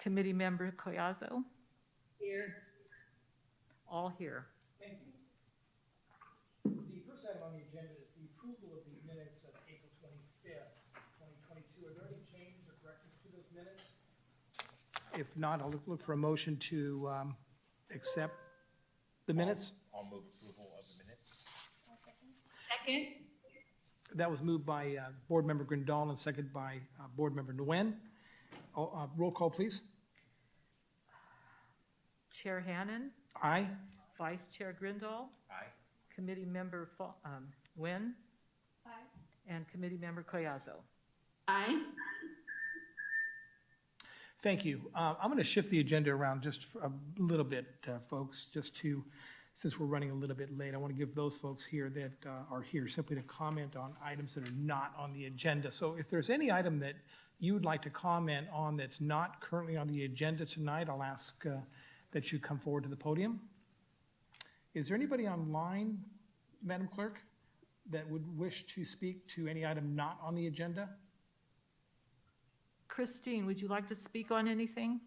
Committee Member Collazo? Here. All here. Thank you. The first item on the agenda is the approval of the minutes of April 25th, 2022. Are there any changes or corrections to those minutes? If not, I'll look for a motion to accept the minutes. I'll move approval of the minutes. Second. That was moved by Board Member Grindal and seconded by Board Member Nguyen. Roll call, please. Chair Hannan, Aye. Vice Chair Grindal, Aye. Committee Member Nguyen, Aye. and Committee Member Collazo. Aye. Thank you. I'm going to shift the agenda around just a little bit, folks, since we're running a little bit late. I want to give those folks here that are here simply to comment on items that are not on the agenda. So if there's any item that you would like to comment on that's not currently on the agenda tonight, I'll ask that you come forward to the podium. Is there anybody online, Madam Clerk, that would wish to speak to any item not on the agenda? Christine, would you like to speak on anything?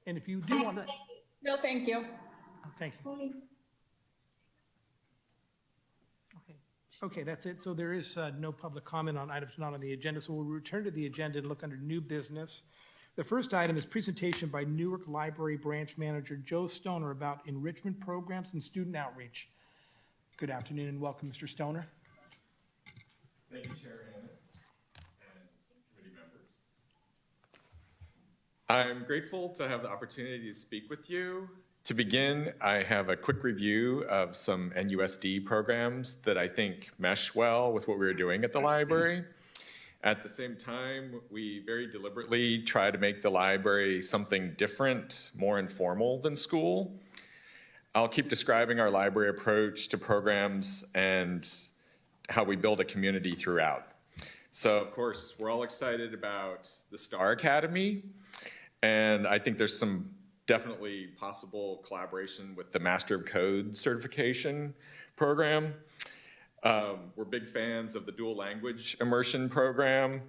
And if you do want to, No, thank you. thank you. Okay. Okay, that's it. So there is no public comment on items not on the agenda. So we'll return to the agenda and look under new business. The first item is presentation by Newark Library Branch Manager Joe Stoner about enrichment programs and student outreach. Good afternoon and welcome, Mr. Stoner. Thank you, Chair Hannan and committee members. I'm grateful to have the opportunity to speak with you. To begin, I have a quick review of some NUSD programs that I think mesh well with what we were doing at the library. At the same time, we very deliberately try to make the library something different, more informal than school. I'll keep describing our library approach to programs and how we build a community throughout. So, of course, we're all excited about the Star Academy, and I think there's some definitely possible collaboration with the Master of Code certification program. We're big fans of the dual language immersion program.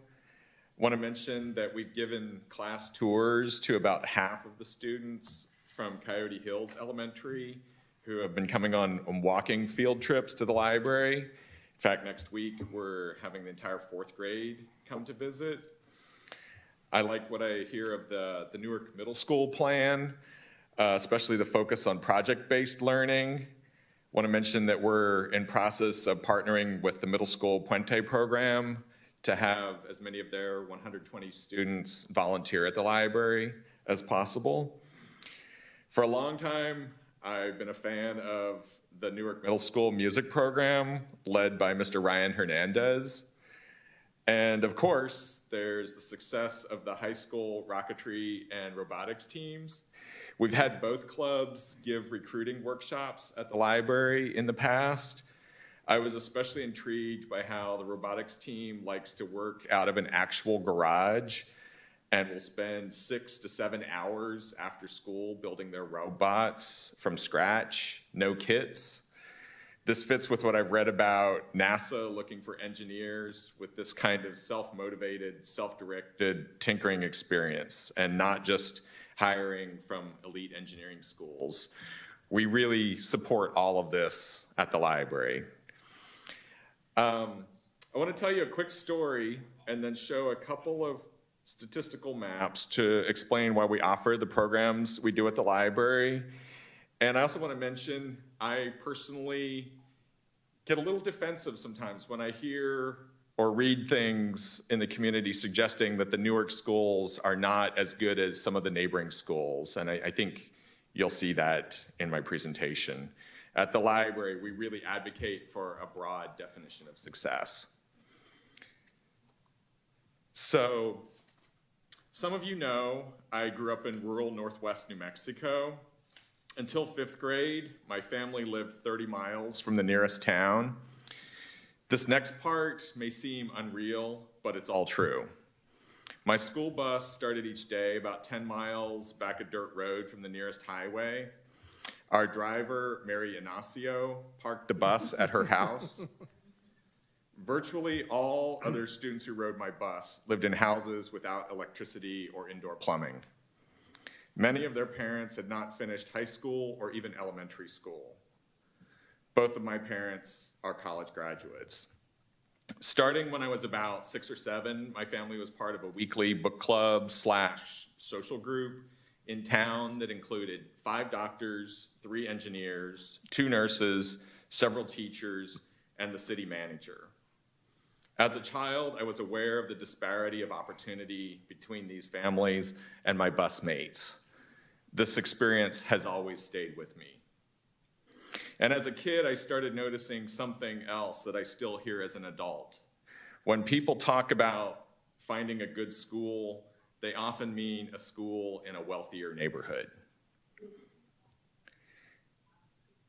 Want to mention that we've given class tours to about half of the students from Coyote Hills Elementary who have been coming on walking field trips to the library. In fact, next week we're having the entire fourth grade come to visit. I like what I hear of the Newark Middle School plan, especially the focus on project-based learning. Want to mention that we're in process of partnering with the middle school Puente program to have as many of their 120 students volunteer at the library as possible. For a long time, I've been a fan of the Newark Middle School music program led by Mr. Ryan Hernandez. And of course, there's the success of the high school rocketry and robotics teams. We've had both clubs give recruiting workshops at the library in the past. I was especially intrigued by how the robotics team likes to work out of an actual garage and will spend 6 to 7 hours after school building their robots from scratch, no kits. This fits with what I've read about NASA looking for engineers with this kind of self-motivated, self-directed tinkering experience and not just hiring from elite engineering schools. We really support all of this at the library. I want to tell you a quick story and then show a couple of statistical maps to explain why we offer the programs we do at the library. And I also want to mention, I personally get a little defensive sometimes when I hear or read things in the community suggesting that the Newark schools are not as good as some of the neighboring schools. And I think you'll see that in my presentation. At the library, we really advocate for a broad definition of success. So, some of you know I grew up in rural northwest New Mexico. Until 5th grade, my family lived 30 miles from the nearest town. This next part may seem unreal, but it's all true. My school bus started each day about 10 miles back a dirt road from the nearest highway. Our driver, Mary Inacio, parked the bus at her house. Virtually all other students who rode my bus lived in houses without electricity or indoor plumbing. Many of their parents had not finished high school or even elementary school. Both of my parents are college graduates. Starting when I was about 6 or 7, my family was part of a weekly book club / social group in town that included 5 doctors, 3 engineers, 2 nurses, several teachers, and the city manager. As a child, I was aware of the disparity of opportunity between these families and my bus mates. This experience has always stayed with me. And as a kid, I started noticing something else that I still hear as an adult. When people talk about finding a good school, they often mean a school in a wealthier neighborhood.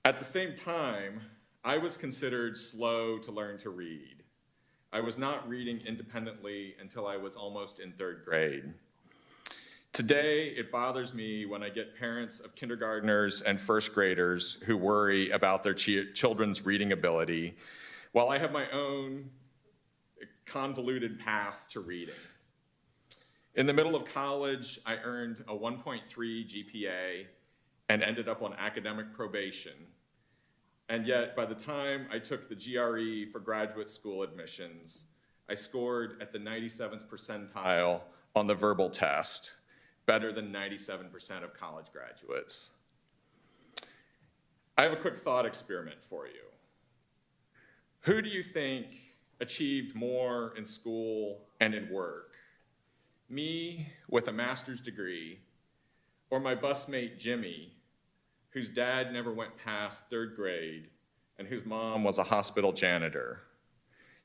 At the same time, I was considered slow to learn to read. I was not reading independently until I was almost in 3rd grade. Today, it bothers me when I get parents of kindergartners and 1st graders who worry about their children's reading ability, while I have my own convoluted path to reading. In the middle of college, I earned a 1.3 GPA and ended up on academic probation. And yet, by the time I took the GRE for graduate school admissions, I scored at the 97th percentile on the verbal test, better than 97% of college graduates. I have a quick thought experiment for you. Who do you think achieved more in school and in work? Me with a master's degree, or my busmate Jimmy, whose dad never went past 3rd grade and whose mom was a hospital janitor?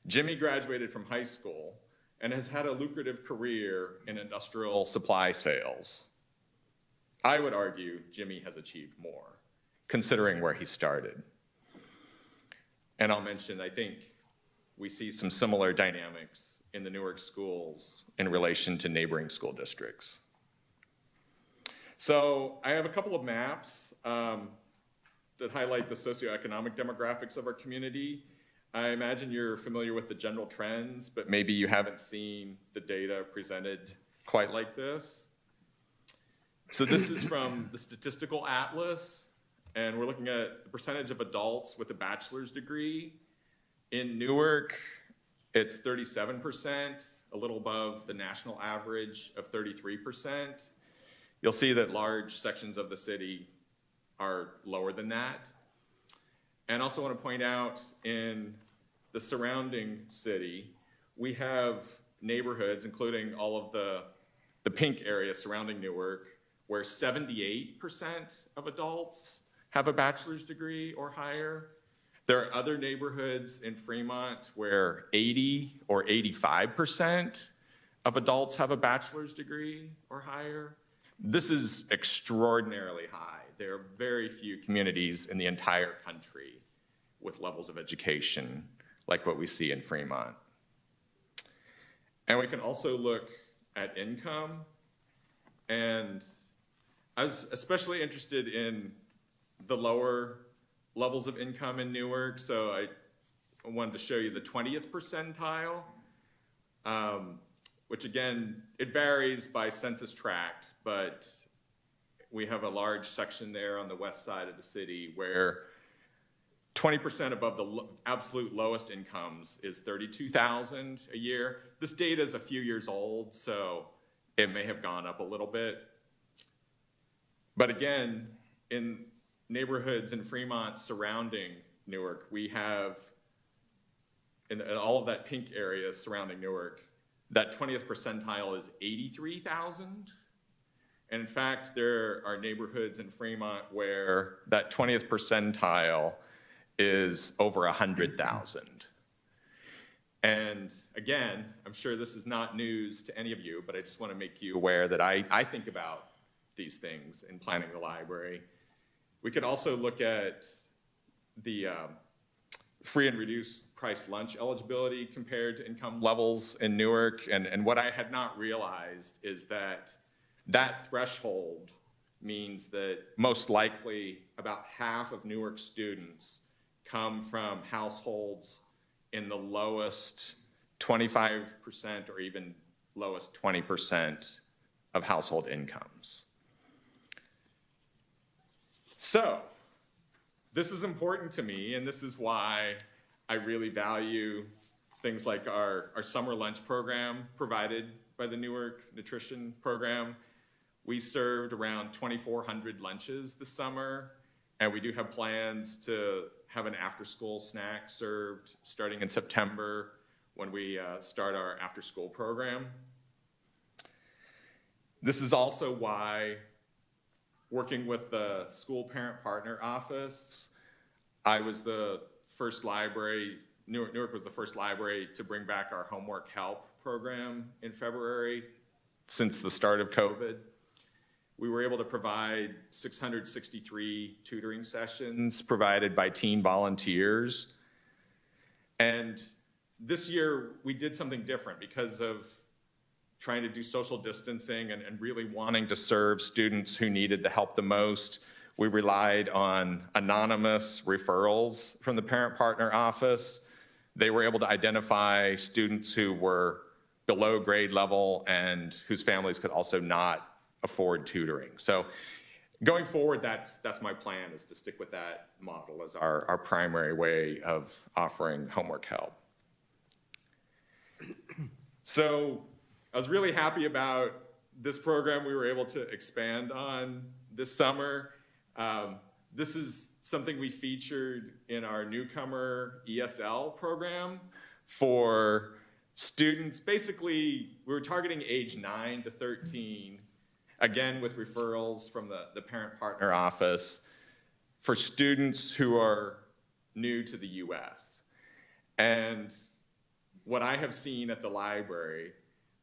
Jimmy graduated from high school and has had a lucrative career in industrial supply sales. I would argue Jimmy has achieved more, considering where he started. And I'll mention, I think we see some similar dynamics in the Newark schools in relation to neighboring school districts. So I have a couple of maps that highlight the socioeconomic demographics of our community. I imagine you're familiar with the general trends, but maybe you haven't seen the data presented quite like this. So this is from the Statistical Atlas, and we're looking at the percentage of adults with a bachelor's degree. In Newark, it's 37%, a little above the national average of 33%. You'll see that large sections of the city are lower than that. And also want to point out, in the surrounding city, we have neighborhoods, including all of the pink area surrounding Newark, where 78% of adults have a bachelor's degree or higher. There are other neighborhoods in Fremont where 80 or 85% of adults have a bachelor's degree or higher. This is extraordinarily high. There are very few communities in the entire country with levels of education like what we see in Fremont. And we can also look at income. And I was especially interested in the lower levels of income in Newark. So I wanted to show you the 20th percentile, which again, it varies by census tract, but we have a large section there on the west side of the city where 20% above the absolute lowest incomes is $32,000 a year. This data is a few years old, so it may have gone up a little bit. But again, in neighborhoods in Fremont surrounding Newark, we have, in all of that pink area surrounding Newark, that 20th percentile is 83,000. And in fact, there are neighborhoods in Fremont where that 20th percentile is over 100,000. And again, I'm sure this is not news to any of you, but I just want to make you aware that I think about these things in planning the library. We could also look at the free and reduced price lunch eligibility compared to income levels in Newark. And what I had not realized is that that threshold means that most likely about half of Newark students come from households in the lowest 25% or even lowest 20% of household incomes. So, this is important to me, and this is why I really value things like our summer lunch program provided by the Newark Nutrition Program. We served around 2,400 lunches this summer, and we do have plans to have an after-school snack served starting in September when we start our after-school program. This is also why, working with the School Parent Partner Office, I was the first library, Newark was the first library to bring back our homework help program in February since the start of COVID. We were able to provide 663 tutoring sessions provided by teen volunteers. And this year we did something different because of trying to do social distancing and really wanting to serve students who needed the help the most. We relied on anonymous referrals from the Parent Partner Office. They were able to identify students who were below grade level and whose families could also not afford tutoring. So going forward, that's my plan, is to stick with that model as our primary way of offering homework help. So I was really happy about this program we were able to expand on this summer. This is something we featured in our newcomer ESL program for students. Basically, we were targeting age 9 to 13, again with referrals from the Parent Partner Office, for students who are new to the US. And what I have seen at the library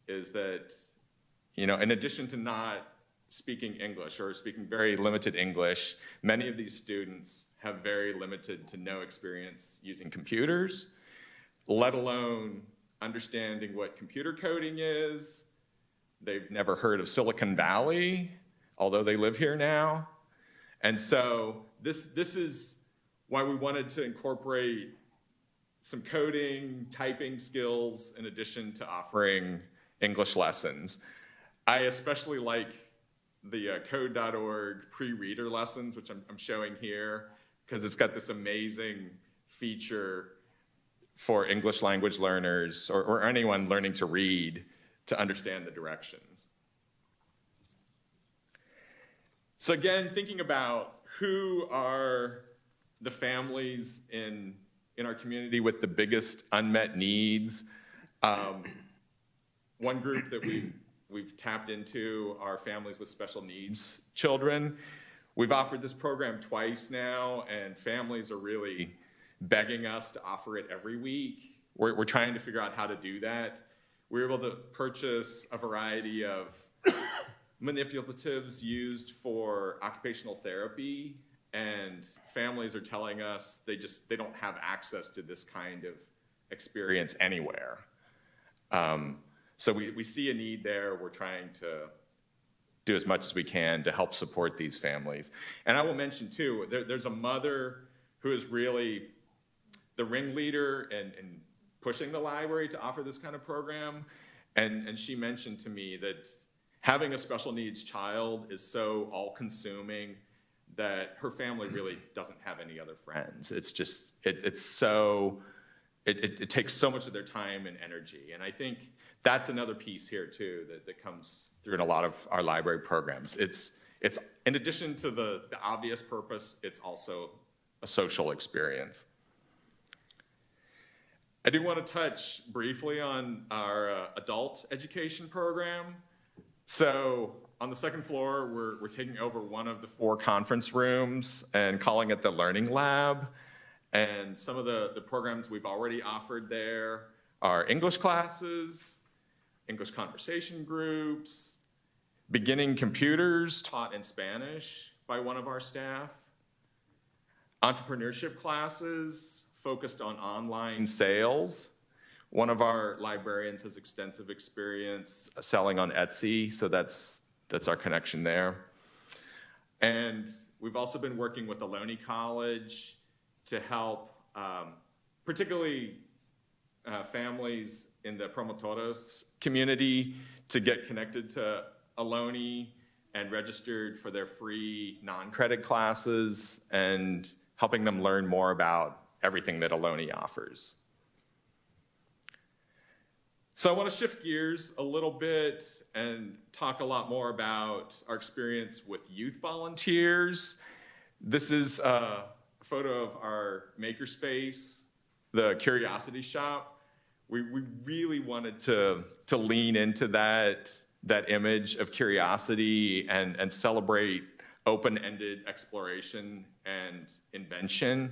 is that, in addition to not speaking English or speaking very limited English, many of these students have very limited to no experience using computers, let alone understanding what computer coding is. They've never heard of Silicon Valley, although they live here now. And so this is why we wanted to incorporate some coding, typing skills in addition to offering English lessons. I especially like the code.org pre-reader lessons, which I'm showing here, because it's got this amazing feature for English language learners or anyone learning to read to understand the directions. So again, thinking about who are the families in our community with the biggest unmet needs, one group that we've tapped into are families with special needs children. We've offered this program twice now, and families are really begging us to offer it every week. We're trying to figure out how to do that. We were able to purchase a variety of manipulatives used for occupational therapy, and families are telling us they don't have access to this kind of experience anywhere. So we see a need there. We're trying to do as much as we can to help support these families. And I will mention too, there's a mother who is really the ringleader in pushing the library to offer this kind of program. And she mentioned to me that having a special needs child is so all-consuming that her family really doesn't have any other friends. It's just, it takes so much of their time and energy. And I think that's another piece here too that comes through in a lot of our library programs. It's in addition to the obvious purpose, it's also a social experience. I do want to touch briefly on our adult education program. So on the second floor, we're taking over one of the 4 conference rooms and calling it the Learning Lab. And some of the programs we've already offered there are English classes, English conversation groups, beginning computers taught in Spanish by one of our staff, entrepreneurship classes focused on online sales. One of our librarians has extensive experience selling on Etsy, so that's our connection there. And we've also been working with Ohlone College to help, particularly families in the Promotores community to get connected to Aloni and registered for their free non-credit classes and helping them learn more about everything that Aloni offers. So I want to shift gears a little bit and talk a lot more about our experience with youth volunteers. This is a photo of our Makerspace, the Curiosity Shop. We really wanted to lean into that image of curiosity and celebrate open-ended exploration and invention,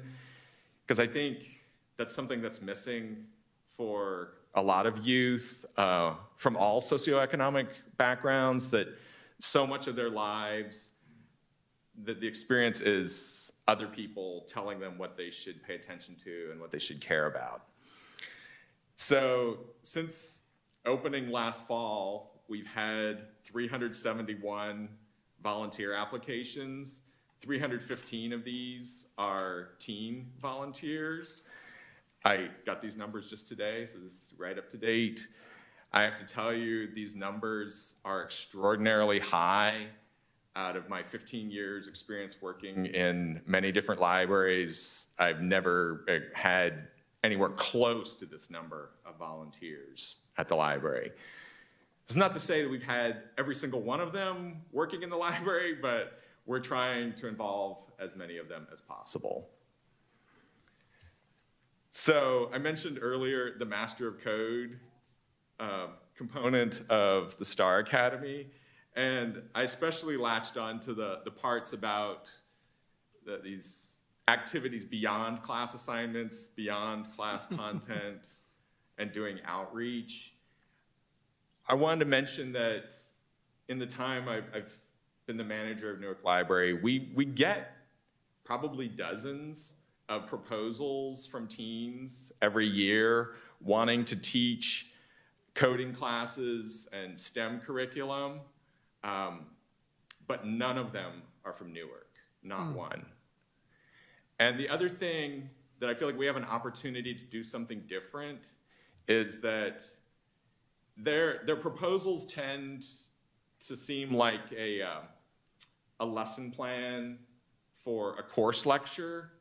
because I think that's something that's missing for a lot of youth from all socioeconomic backgrounds, that so much of their lives, that the experience is other people telling them what they should pay attention to and what they should care about. So since opening last fall, we've had 371 volunteer applications. 315 of these are teen volunteers. I got these numbers just today, so this is right up to date. I have to tell you, these numbers are extraordinarily high. Out of my 15 years experience working in many different libraries, I've never had anywhere close to this number of volunteers at the library. It's not to say that we've had every single one of them working in the library, but we're trying to involve as many of them as possible. So I mentioned earlier the Master of Code component of the STAR Academy, and I especially latched on to the parts about these activities beyond class assignments, beyond class content, and doing outreach. I wanted to mention that in the time I've been the manager of Newark Library, we get probably dozens of proposals from teens every year wanting to teach coding classes and STEM curriculum, but none of them are from Newark, not one. And the other thing that I feel like we have an opportunity to do something different is that their proposals tend to seem like a lesson plan for a course lecture.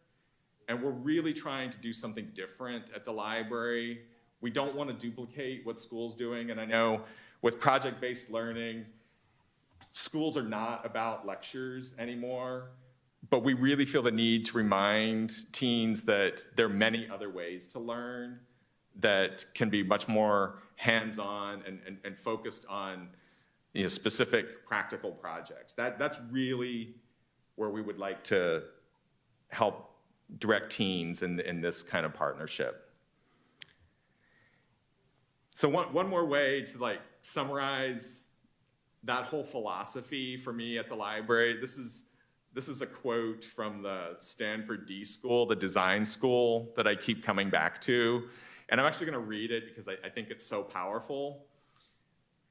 And we're really trying to do something different at the library. We don't want to duplicate what school's doing. And I know with project-based learning, schools are not about lectures anymore. But we really feel the need to remind teens that there are many other ways to learn that can be much more hands-on and focused on specific practical projects. That's really where we would like to help direct teens in this kind of partnership. So one more way to summarize that whole philosophy for me at the library, this is a quote from the Stanford D School, the design school that I keep coming back to. And I'm actually going to read it because I think it's so powerful.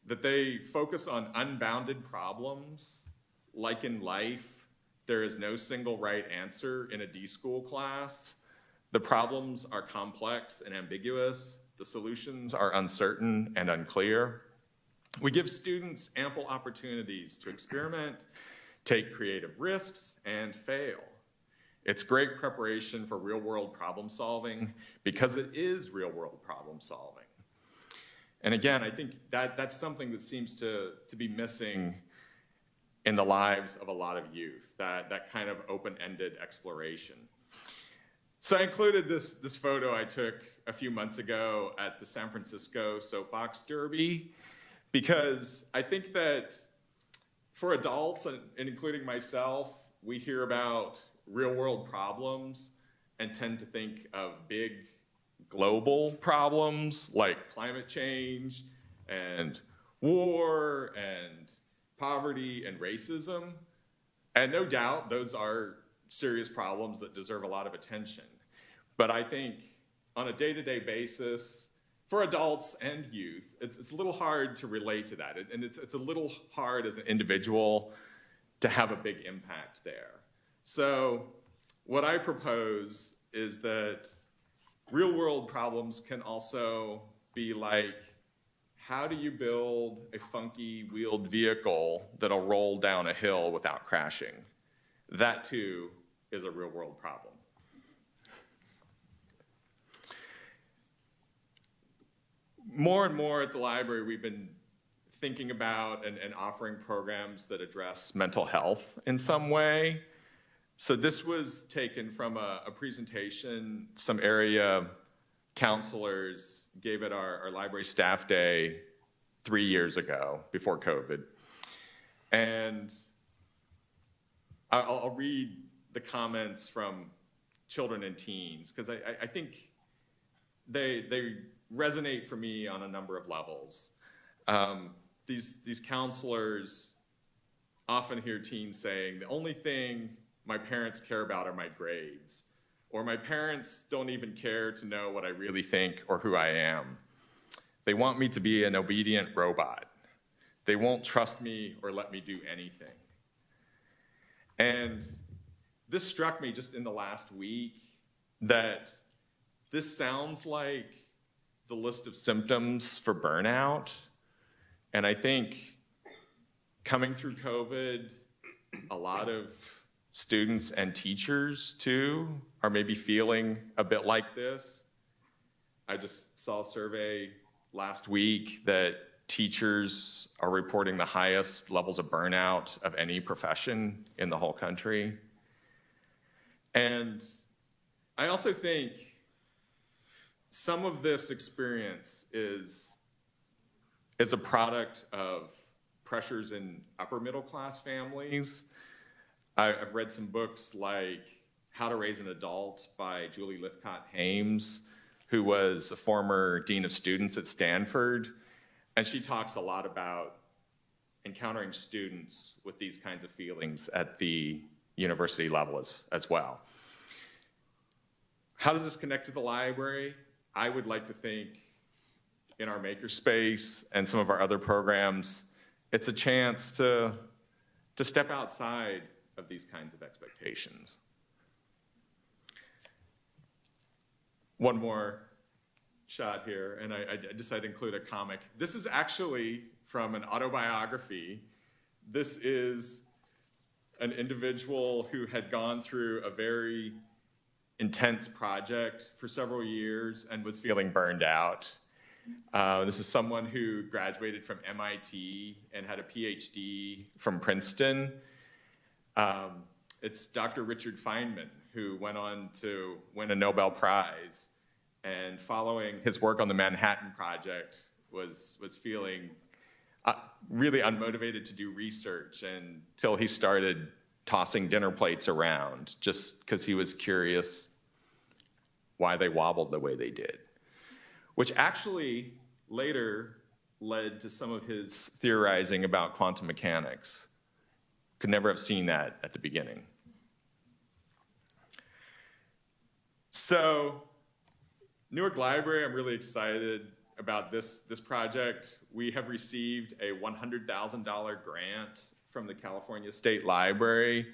That they focus on unbounded problems. Like in life, there is no single right answer in a D School class. The problems are complex and ambiguous. The solutions are uncertain and unclear. We give students ample opportunities to experiment, take creative risks, and fail. It's great preparation for real-world problem solving because it is real-world problem solving. And again, I think that's something that seems to be missing in the lives of a lot of youth, that kind of open-ended exploration. So I included this photo I took a few months ago at the San Francisco Soapbox Derby because I think that for adults, and including myself, we hear about real-world problems and tend to think of big global problems like climate change and war and poverty and racism. And no doubt those are serious problems that deserve a lot of attention. But I think on a day-to-day basis, for adults and youth, it's a little hard to relate to that. And it's a little hard as an individual to have a big impact there. So what I propose is that real world problems can also be like, how do you build a funky wheeled vehicle that'll roll down a hill without crashing? That too is a real world problem. More and more at the library, we've been thinking about and offering programs that address mental health in some way. So this was taken from a presentation some area counselors gave at our library staff day 3 years ago, before COVID. And I'll read the comments from children and teens, because I think they resonate for me on a number of levels. These counselors often hear teens saying, the only thing my parents care about are my grades, or my parents don't even care to know what I really think or who I am. They want me to be an obedient robot. They won't trust me or let me do anything. And this struck me just in the last week, that this sounds like the list of symptoms for burnout. And I think coming through COVID, a lot of students and teachers too are maybe feeling a bit like this. I just saw a survey last week that teachers are reporting the highest levels of burnout of any profession in the whole country. And I also think some of this experience is a product of pressures in upper middle class families. I've read some books like How to Raise an Adult by Julie Lithcott-Hames, who was a former dean of students at Stanford. And she talks a lot about encountering students with these kinds of feelings at the university level as well. How does this connect to the library? I would like to think in our Makerspace and some of our other programs, it's a chance to step outside of these kinds of expectations. One more shot here, and I decided to include a comic. This is actually from an autobiography. This is an individual who had gone through a very intense project for several years and was feeling burned out. This is someone who graduated from MIT and had a PhD from Princeton. It's Dr. Richard Feynman, who went on to win a Nobel Prize, and following his work on the Manhattan Project was feeling really unmotivated to do research until he started tossing dinner plates around just because he was curious why they wobbled the way they did, which actually later led to some of his theorizing about quantum mechanics. Could never have seen that at the beginning. So, Newark Library, I'm really excited about this project. We have received a $100,000 grant from the California State Library.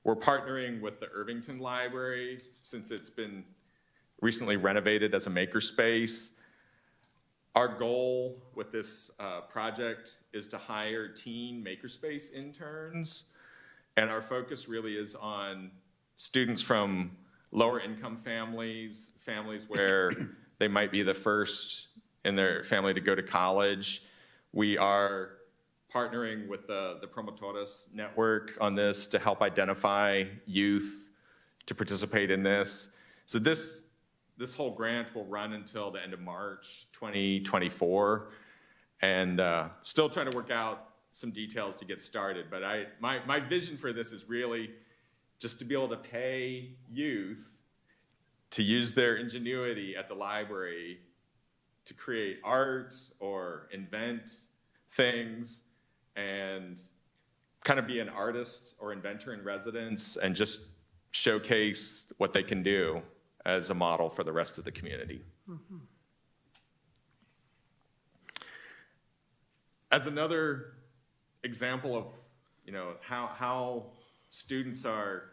We're partnering with the Irvington Library since it's been recently renovated as a makerspace. Our goal with this project is to hire teen makerspace interns, and our focus really is on students from lower income families, families where they might be the first in their family to go to college. We are partnering with the Promotores Network on this to help identify youth to participate in this. So this whole grant will run until the end of March 2024, and still trying to work out some details to get started. But my vision for this is really just to be able to pay youth to use their ingenuity at the library to create art or invent things and kind of be an artist or inventor in residence and just showcase what they can do as a model for the rest of the community. Mm-hmm. As another example of how students are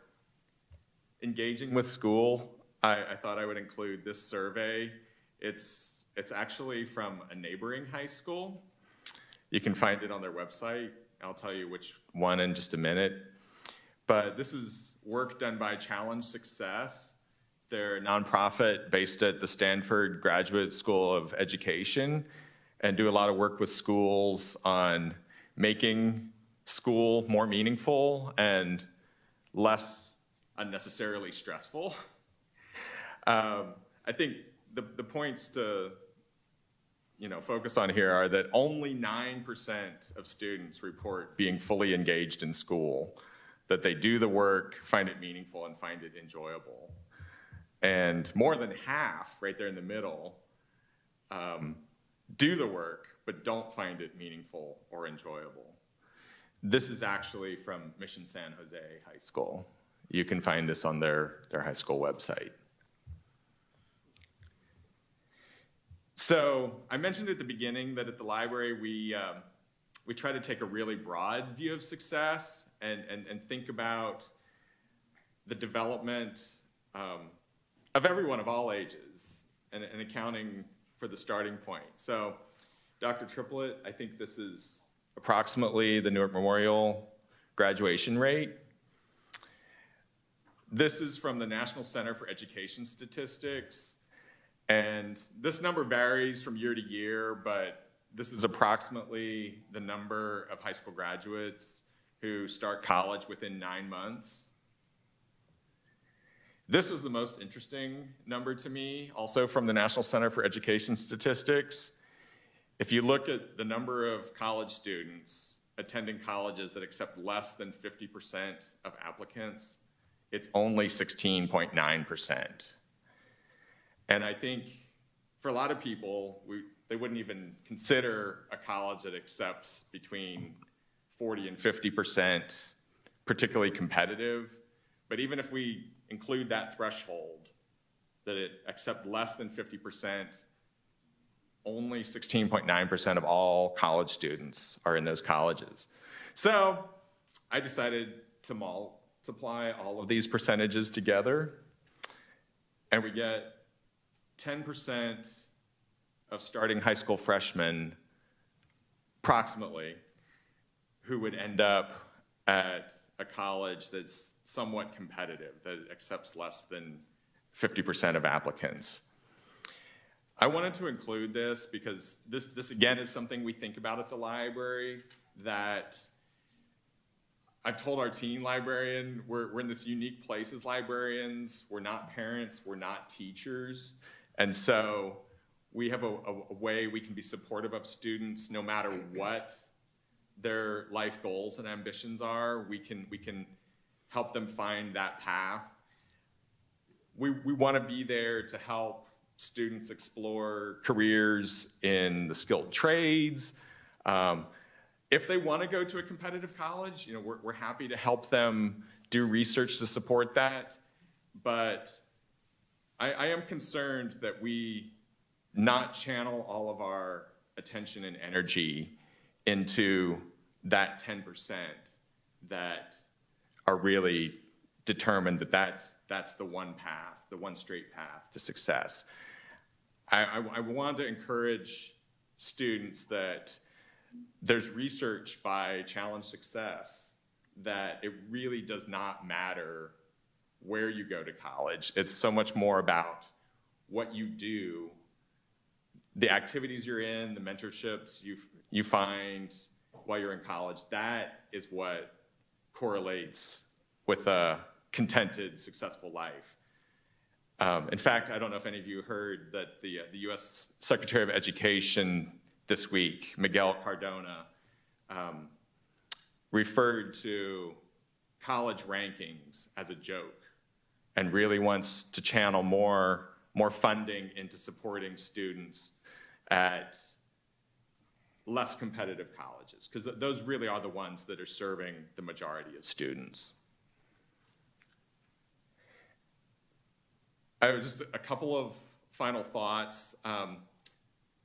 engaging with school, I thought I would include this survey. It's actually from a neighboring high school. You can find it on their website. I'll tell you which one in just a minute. But this is work done by Challenge Success. They're a nonprofit based at the Stanford Graduate School of Education and do a lot of work with schools on making school more meaningful and less unnecessarily stressful. I think the points to focus on here are that only 9% of students report being fully engaged in school, that they do the work, find it meaningful, and find it enjoyable. And more than half, right there in the middle, do the work, but don't find it meaningful or enjoyable. This is actually from Mission San Jose High School. You can find this on their high school website. So I mentioned at the beginning that at the library we try to take a really broad view of success and think about the development of everyone of all ages and accounting for the starting point. So Dr. Triplett, I think this is approximately the Newark Memorial graduation rate. This is from the National Center for Education Statistics. And this number varies from year to year, but this is approximately the number of high school graduates who start college within 9 months. This was the most interesting number to me, also from the National Center for Education Statistics. If you look at the number of college students attending colleges that accept less than 50% of applicants, it's only 16.9%. And I think for a lot of people, they wouldn't even consider a college that accepts between 40 and 50%, particularly competitive. But even if we include that threshold, that it accept less than 50%, only 16.9% of all college students are in those colleges. So I decided to multiply all of these percentages together, and we get 10% of starting high school freshmen, approximately, who would end up at a college that's somewhat competitive, that accepts less than 50% of applicants. I wanted to include this because this again is something we think about at the library, that I've told our teen librarian, we're in this unique place as librarians. We're not parents, we're not teachers. And so we have a way we can be supportive of students no matter what their life goals and ambitions are. We can help them find that path. We want to be there to help students explore careers in the skilled trades. If they want to go to a competitive college, we're happy to help them do research to support that. But I am concerned that we not channel all of our attention and energy into that 10% that are really determined that that's the one path, the one straight path to success. I want to encourage students that there's research by Challenge Success that it really does not matter where you go to college. It's so much more about what you do, the activities you're in, the mentorships you find while you're in college. That is what correlates with a contented, successful life. In fact, I don't know if any of you heard that the U.S. Secretary of Education this week, Miguel Cardona, referred to college rankings as a joke and really wants to channel more funding into supporting students at less competitive colleges, because those really are the ones that are serving the majority of students. I have just a couple of final thoughts.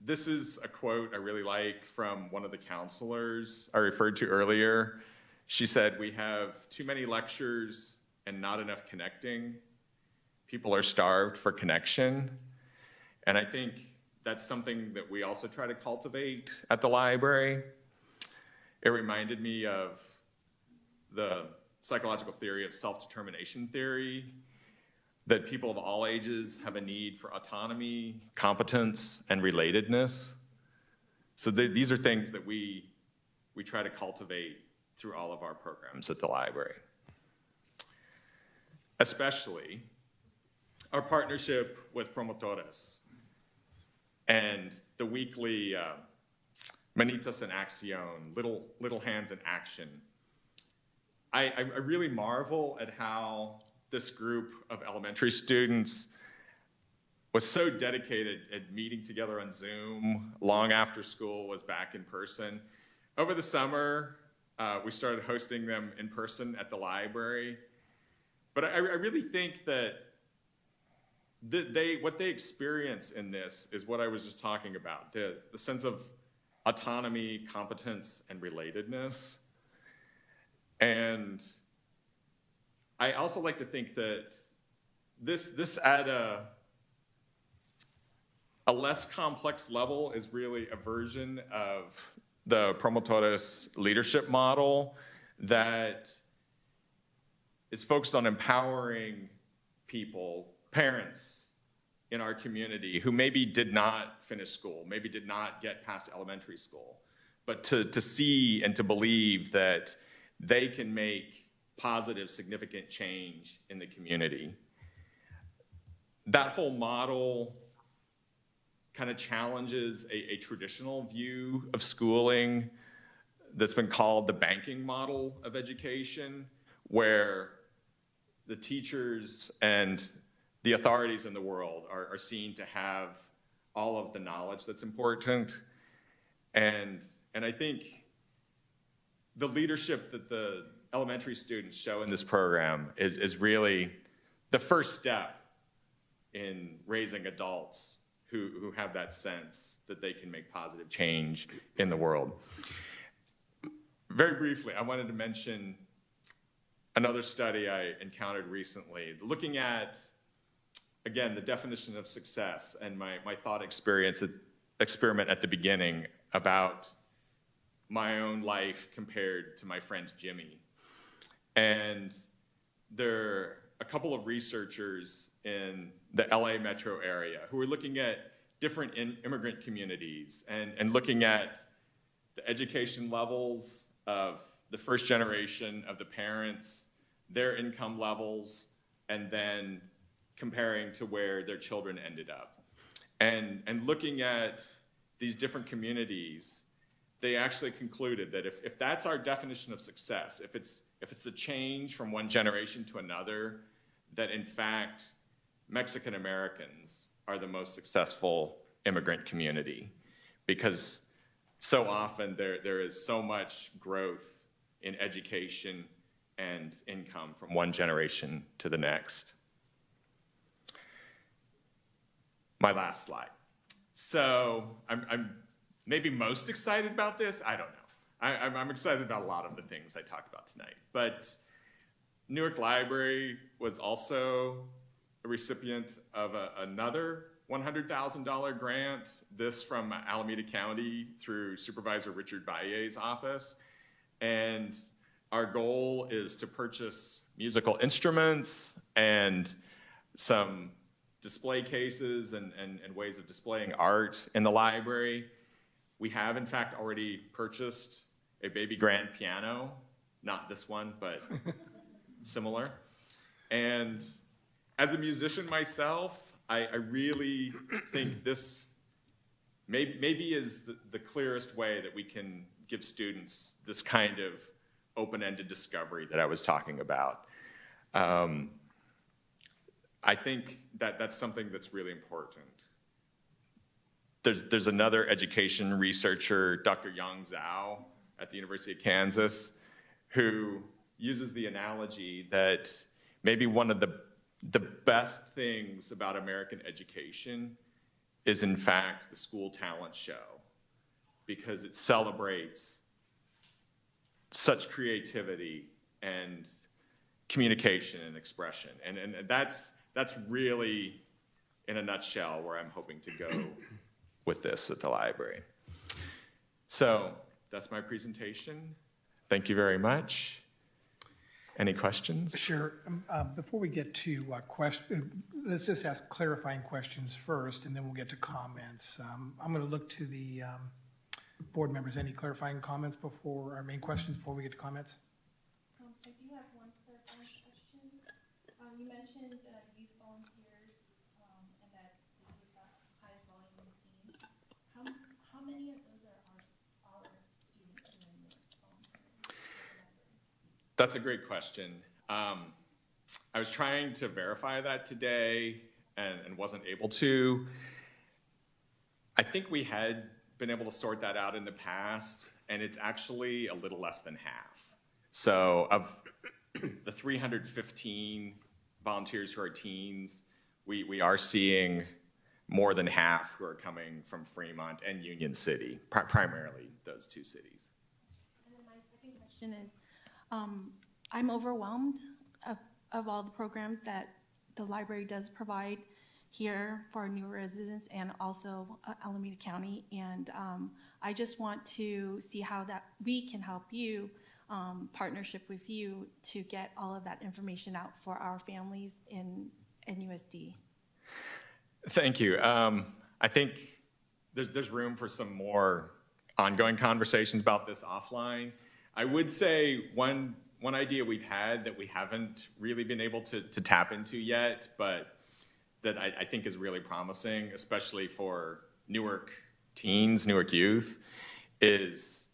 This is a quote I really like from one of the counselors I referred to earlier. She said, "We have too many lectures and not enough connecting. people are starved for connection. And I think that's something that we also try to cultivate at the library. It reminded me of the psychological theory of self-determination theory, that people of all ages have a need for autonomy, competence, and relatedness. So these are things that we try to cultivate through all of our programs at the library. Especially our partnership with Promotores and the weekly Manitas en Acción, little hands in action. I really marvel at how this group of elementary students was so dedicated at meeting together on Zoom long after school was back in person. Over the summer, we started hosting them in person at the library. But I really think that what they experience in this is what I was just talking about, the sense of autonomy, competence, and relatedness. And I also like to think that this at a less complex level is really a version of the Promotores leadership model that is focused on empowering people, parents in our community who maybe did not finish school, maybe did not get past elementary school, but to see and to believe that they can make positive, significant change in the community. That whole model kind of challenges a traditional view of schooling that's been called the banking model of education, where the teachers and the authorities in the world are seen to have all of the knowledge that's important. And I think the leadership that the elementary students show in this program is really the first step in raising adults who have that sense that they can make positive change in the world. Very briefly, I wanted to mention another study I encountered recently, looking at, again, the definition of success and my thought experiment at the beginning about my own life compared to my friend Jimmy. And there are a couple of researchers in the LA metro area who are looking at different immigrant communities and looking at the education levels of the first generation of the parents, their income levels, and then comparing to where their children ended up. And looking at these different communities, they actually concluded that if that's our definition of success, if it's the change from one generation to another, that in fact, Mexican Americans are the most successful immigrant community, because so often there is so much growth in education and income from one generation to the next. My last slide. So I'm maybe most excited about this. I don't know. I'm excited about a lot of the things I talked about tonight. But Newark Library was also a recipient of another $100,000 grant, this from Alameda County through Supervisor Richard Valle's office. And our goal is to purchase musical instruments and some display cases and ways of displaying art in the library. We have, in fact, already purchased a baby grand piano, not this one, but similar. And as a musician myself, I really think this maybe is the clearest way that we can give students this kind of open-ended discovery that I was talking about. I think that's something that's really important. There's another education researcher, Dr. Yang Zhao at the University of Kansas, who uses the analogy that maybe one of the best things about American education is, in fact, the school talent show, because it celebrates such creativity and communication and expression. And that's that's really, in a nutshell, where I'm hoping to go with this at the library. So that's my presentation. Thank you very much. Any questions? Sure. Before we get to questions, let's just ask clarifying questions first, and then we'll get to comments. I'm going to look to the board members. Any clarifying comments before, or main questions before we get to comments? I do have one clarifying question. You mentioned youth volunteers and that this was the highest volume you've seen. How many of those are our students who are volunteering? That's a great question. I was trying to verify that today and wasn't able to. I think we had been able to sort that out in the past, and it's actually a little less than half. So of the 315 volunteers who are teens, we are seeing more than half who are coming from Fremont and Union City, primarily those two cities. And then my second question is, I'm overwhelmed of all the programs that the library does provide here for our new residents and also Alameda County. And I just want to see how that we can help you, partnership with you to get all of that information out for our families in NUSD. Thank you. I think there's room for some more ongoing conversations about this offline. I would say one idea we've had that we haven't really been able to tap into yet, but that I think is really promising, especially for Newark teens, Newark youth, is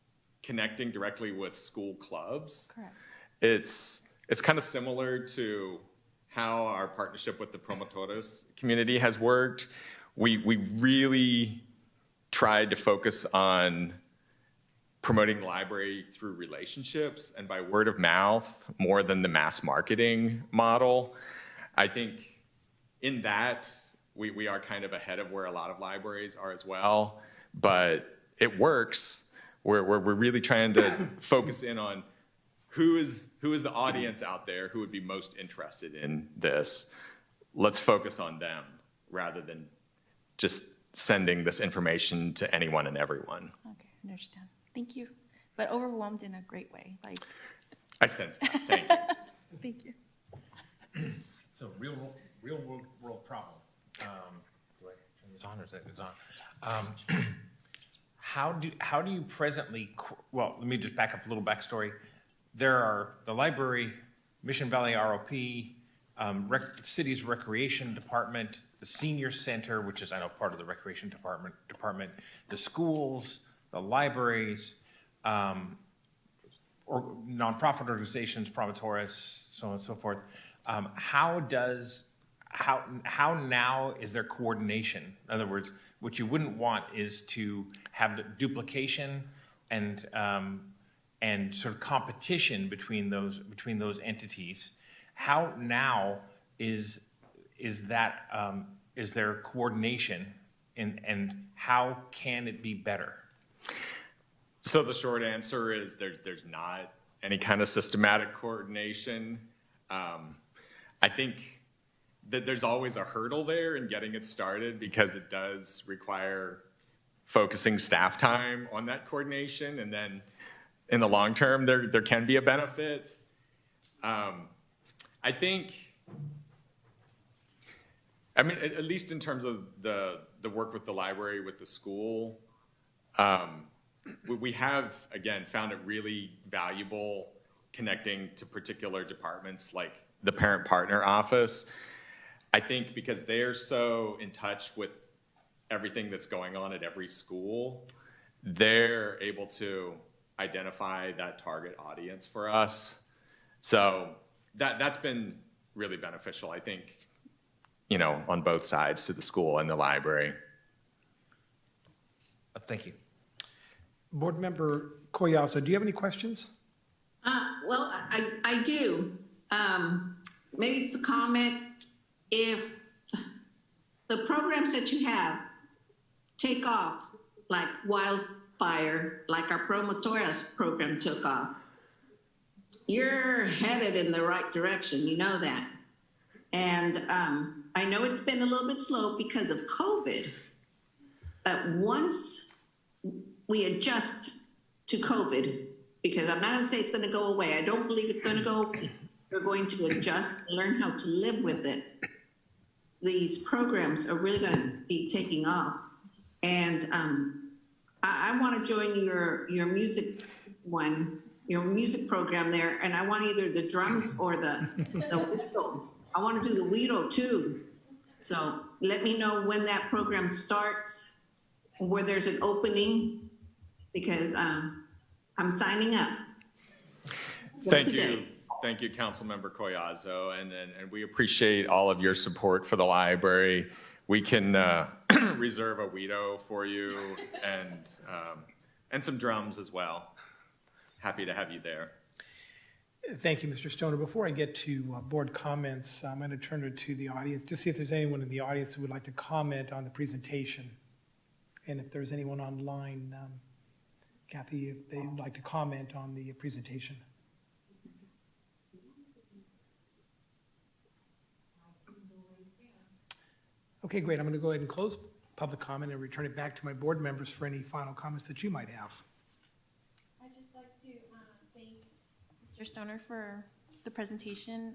connecting directly with school clubs. Correct. It's kind of similar to how our partnership with the Promotores community has worked. We really tried to focus on promoting the library through relationships and by word of mouth more than the mass marketing model. I think in that, we are kind of ahead of where a lot of libraries are as well, but it works. We're really trying to focus in on who is the audience out there who would be most interested in this. Let's focus on them rather than just sending this information to anyone and everyone. Okay, I understand. Thank you. But overwhelmed in a great way. Like, I sense that. Thank you. thank you. So real world problem. Do I turn this on or is it on? How do you presently, well, let me just back up a little backstory. There are the library, Mission Valley ROP, city's recreation department, the senior center, which is, I know, part of the recreation department, the schools, the libraries, or nonprofit organizations, Promotores, so on and so forth. How now is there coordination? In other words, what you wouldn't want is to have the duplication and sort of competition between those entities. How now is there coordination, and how can it be better? So the short answer is there's not any kind of systematic coordination. I think that there's always a hurdle there in getting it started because it does require focusing staff time on that coordination, and then in the long term there can be a benefit. I think, I mean, at least in terms of the work with the library, with the school, we have, again, found it really valuable connecting to particular departments like the parent partner office. I think because they're so in touch with everything that's going on at every school, they're able to identify that target audience for us. So that's been really beneficial, I think, you know, on both sides, to the school and the library. Thank you. Board Member Collazo, do you have any questions? Well, I do. Maybe it's a comment. If the programs that you have take off like wildfire, like our Promotores program took off, you're headed in the right direction. You know that. And I know it's been a little bit slow because of COVID, but once we adjust to COVID, because I'm not going to say it's going to go away. I don't believe it's going to go away. We're going to adjust and learn how to live with it. These programs are really going to be taking off. And I want to join your music your music program there. And I want either the drums or the Weedle. I want to do the Weedle too. So let me know when that program starts, where there's an opening, because I'm signing up. Thank you. Thank you, Councilmember Collazo, and we appreciate all of your support for the library. We can reserve a Weedo for you and some drums as well. Happy to have you there. Thank you, Mr. Stoner. Before I get to board comments, I'm going to turn it to the audience to see if there's anyone in the audience who would like to comment on the presentation. And if there's anyone online, Kathy, if they would like to comment on the presentation. Okay, great. I'm going to go ahead and close public comment and return it back to my board members for any final comments that you might have. I'd just like to thank Mr. Stoner for the presentation.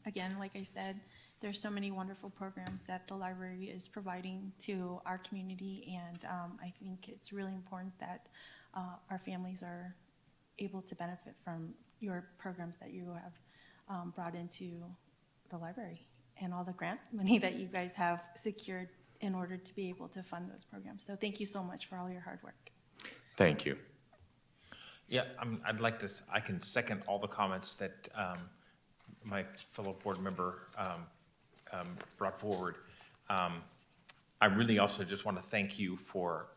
Again, like I said, there's so many wonderful programs that the library is providing to our community, and I think it's really important that our families are able to benefit from your programs that you have brought into the library and all the grant money that you guys have secured in order to be able to fund those programs. So thank you so much for all your hard work. Thank you. Yeah, I'd like to, I can second all the comments that my fellow board member brought forward. I really also just want to thank you for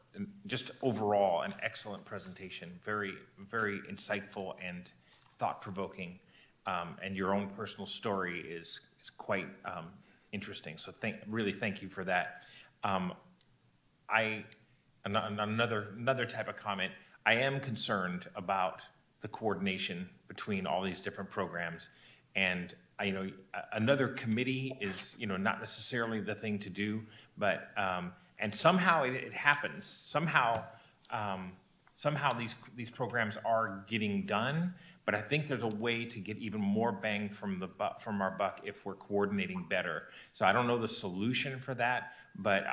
just overall an excellent presentation, very, very insightful and thought-provoking, and your own personal story is quite interesting. So really thank you for that. Another type of comment. I am concerned about the coordination between all these different programs, and another committee is not necessarily the thing to do, but and somehow it happens. Somehow these programs are getting done. But I think there's a way to get even more bang from our buck if we're coordinating better. So I don't know the solution for that, but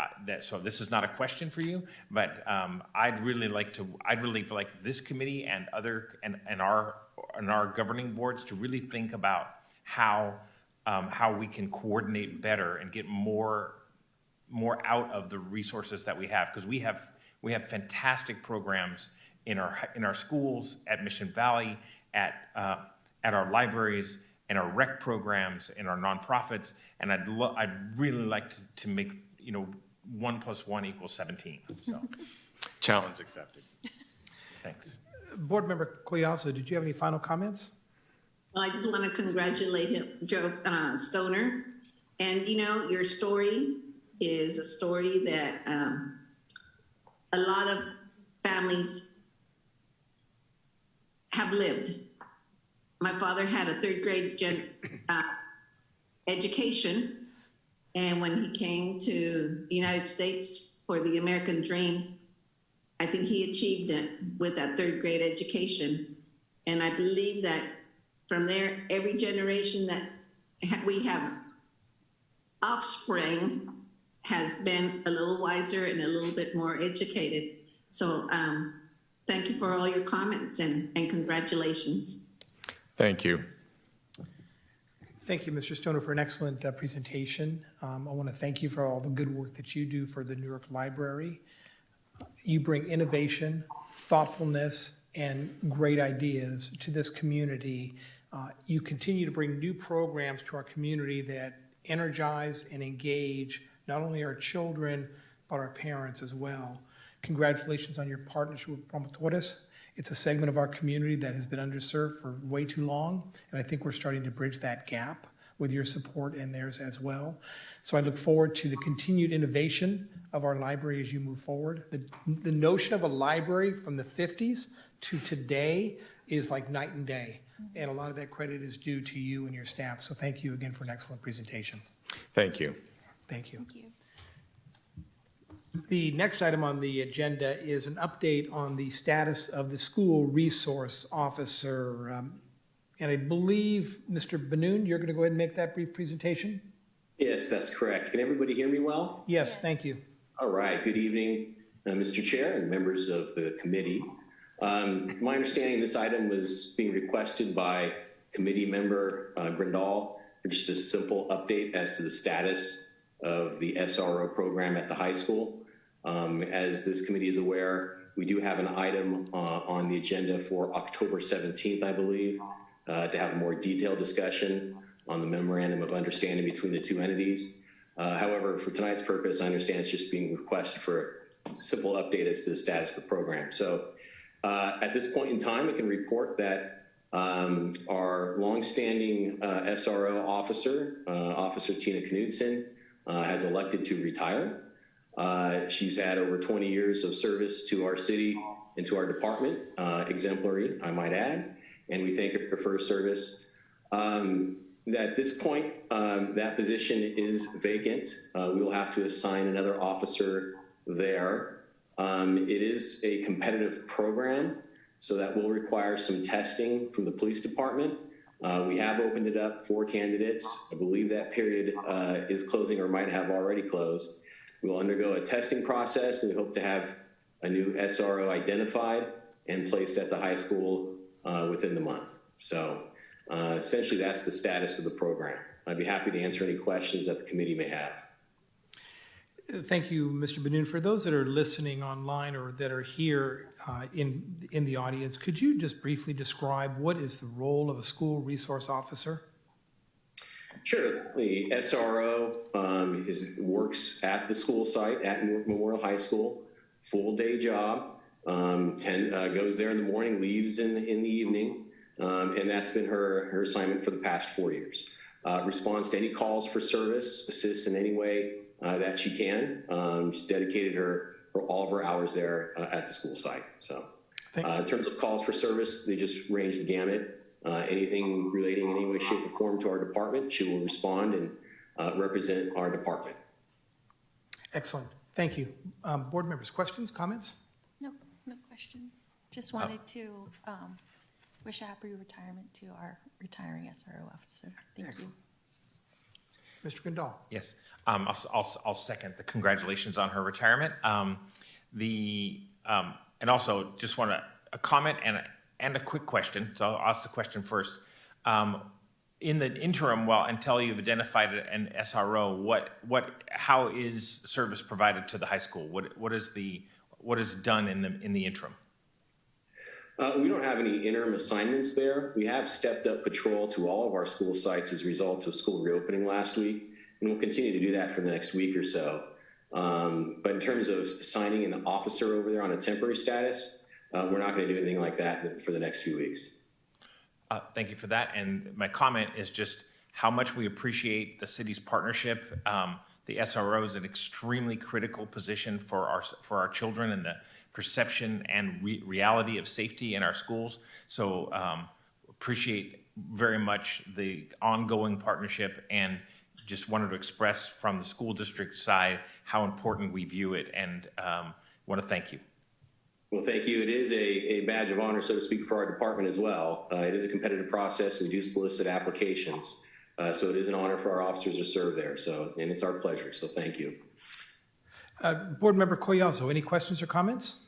so this is not a question for you. But I'd really like this committee and our governing boards to really think about how we can coordinate better and get more out of the resources that we have, because we have fantastic programs in our schools, at Mission Valley, at our libraries, in our rec programs, in our nonprofits, and I'd really like to make 1 + 1 = 17. So, challenge accepted. Thanks. Board Member Collazo, did you have any final comments? Well, I just want to congratulate him, Joe Stoner, and your story is a story that a lot of families have lived. My father had a 3rd grade education, and when he came to the United States for the American dream, I think he achieved it with that 3rd grade education. And I believe that from there, every generation that we have offspring has been a little wiser and a little bit more educated. So thank you for all your comments and congratulations. Thank you. Thank you, Mr. Stoner, for an excellent presentation. I want to thank you for all the good work that you do for the Newark Library. You bring innovation, thoughtfulness, and great ideas to this community. You continue to bring new programs to our community that energize and engage not only our children, but our parents as well. Congratulations on your partnership with Robotics. It's a segment of our community that has been underserved for way too long, and I think we're starting to bridge that gap with your support and theirs as well. So I look forward to the continued innovation of our library as you move forward. The notion of a library from the 50s to today is like night and day. And a lot of that credit is due to you and your staff. So thank you again for an excellent presentation. Thank you. Thank you. Thank you. The next item on the agenda is an update on the status of the school resource officer. And I believe, Mr. Benoon, you're going to go ahead and make that brief presentation? Yes, that's correct. Can everybody hear me well? Yes, thank you. All right. Good evening, Mr. Chair and members of the committee. My understanding, this item was being requested by committee member Grindal for just a simple update as to the status of the SRO program at the high school. As this committee is aware, we do have an item on the agenda for October 17th, I believe, to have a more detailed discussion on the memorandum of understanding between the two entities. However, for tonight's purpose, I understand it's just being requested for a simple update as to the status of the program. So at this point in time, I can report that our longstanding SRO officer, Officer Tina Knudsen, has elected to retire. She's had over 20 years of service to our city and to our department, exemplary, I might add, and we thank her for her service. At this point, that position is vacant. We will have to assign another officer there. It is a competitive program, so that will require some testing from the police department. We have opened it up for candidates. I believe that period is closing or might have already closed. We will undergo a testing process, and we hope to have a new SRO identified and placed at the high school within the month. So essentially, that's the status of the program. I'd be happy to answer any questions that the committee may have. Thank you, Mr. Benoon. For those that are listening online or that are here in the audience, could you just briefly describe what is the role of a school resource officer? Sure. The SRO works at the school site at Newark Memorial High School, full day job, goes there in the morning, leaves in the evening, and that's been her assignment for the past 4 years. Responds to any calls for service, assists in any way that she can. She's dedicated all of her hours there at the school site. So in terms of calls for service, they just range the gamut. Anything relating in any way, shape, or form to our department, she will respond and represent our department. Excellent. Thank you. Board members, questions, comments? No questions. Just wanted to wish a happy retirement to our retiring SRO officer. Thank you. Mr. Gandal. Yes, I'll second the congratulations on her retirement. And also just want a comment and a quick question. So I'll ask the question first. In the interim, until you've identified an SRO, how is service provided to the high school? What is done in the interim? We don't have any interim assignments there. We have stepped up patrol to all of our school sites as a result of school reopening last week, and we'll continue to do that for the next week or so. But in terms of assigning an officer over there on a temporary status, we're not going to do anything like that for the next few weeks. Thank you for that. And my comment is just how much we appreciate the city's partnership. The SRO is an extremely critical position for our children and the perception and reality of safety in our schools. So appreciate very much the ongoing partnership, and just wanted to express from the school district side how important we view it, and want to thank you. Well, thank you. It is a badge of honor, so to speak, for our department as well. It is a competitive process. We do solicit applications. So it is an honor for our officers to serve there. And it's our pleasure. So thank you. Board Member Collazo, any questions or comments?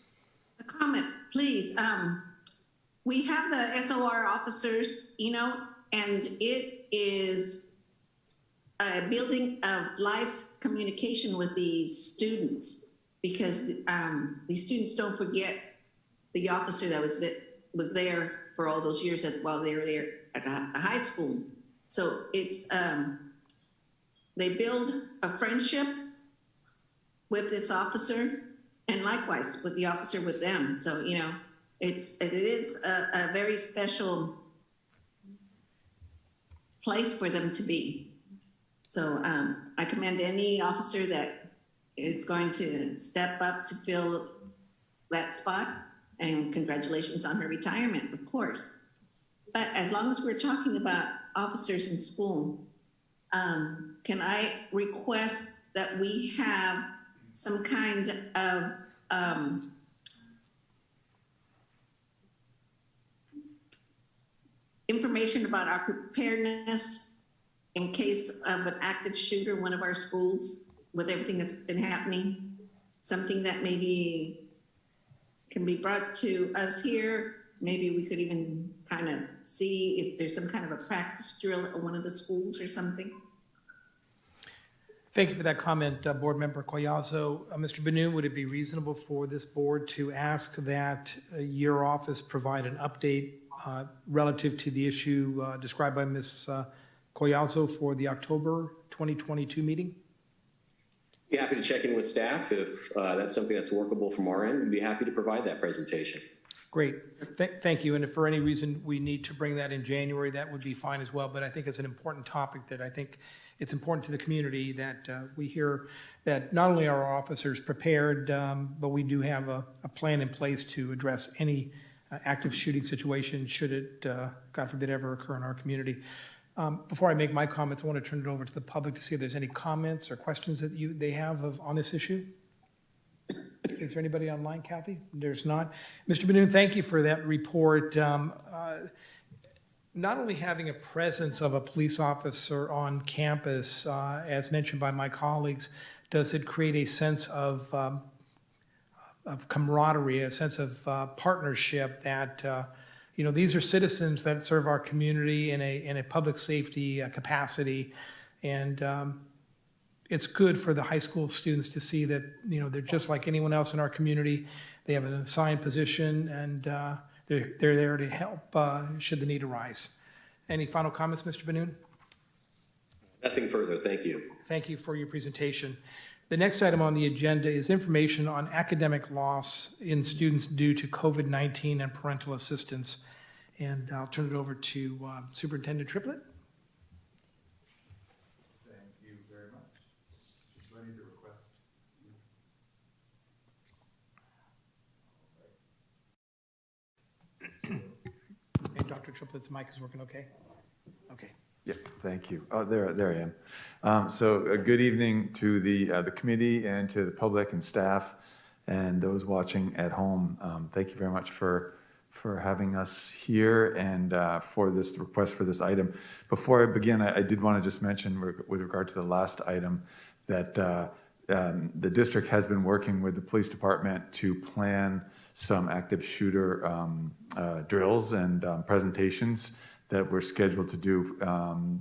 A comment, please. We have the SOR officers, and it is a building of live communication with these students, because these students don't forget the officer that was there for all those years while they were there at a high school. So it's they build a friendship with this officer, and likewise with the officer with them. So it is a very special place for them to be. So I commend any officer that is going to step up to fill that spot, And congratulations on her retirement, of course. But as long as we're talking about officers in school, can I request that we have some kind of information about our preparedness in case of an active shooter in one of our schools with everything that's been happening? Something that maybe can be brought to us here. Maybe we could even kind of see if there's some kind of a practice drill at one of the schools or something. Thank you for that comment, Board Member Collazo. Mr. Benoon, would it be reasonable for this board to ask that your office provide an update relative to the issue described by Ms. Collazo for the October 2022 meeting? Be happy to check in with staff if that's something that's workable from our end. We'd be happy to provide that presentation. Great, thank you. And if for any reason we need to bring that in January, that would be fine as well. But I think it's an important topic that I think it's important to the community that we hear that not only are our officers prepared, but we do have a plan in place to address any active shooting situation should it, God forbid, ever occur in our community. Before I make my comments, I want to turn it over to the public to see if there's any comments or questions that they have on this issue. Is there anybody online, Kathy? There's not. Mr. Benoon, thank you for that report. Not only having a presence of a police officer on campus, as mentioned by my colleagues, does it create a sense of camaraderie, a sense of partnership that these are citizens that serve our community in a public safety capacity, and it's good for the high school students to see that they're just like anyone else in our community. They have an assigned position, and they're there to help should the need arise. Any final comments, Mr. Benoon? Nothing further. Thank you. Thank you for your presentation. The next item on the agenda is information on academic loss in students due to COVID-19 and parental assistance. And I'll turn it over to Superintendent Triplett. Thank you very much. Do I need to request? And Dr. Triplett's mic is working okay? Okay. Yeah, thank you. Oh, there I am. So good evening to the committee and to the public and staff and those watching at home. Thank you very much for having us here and for this request for this item. Before I begin, I did want to just mention with regard to the last item that the district has been working with the police department to plan some active shooter drills and presentations that we're scheduled to do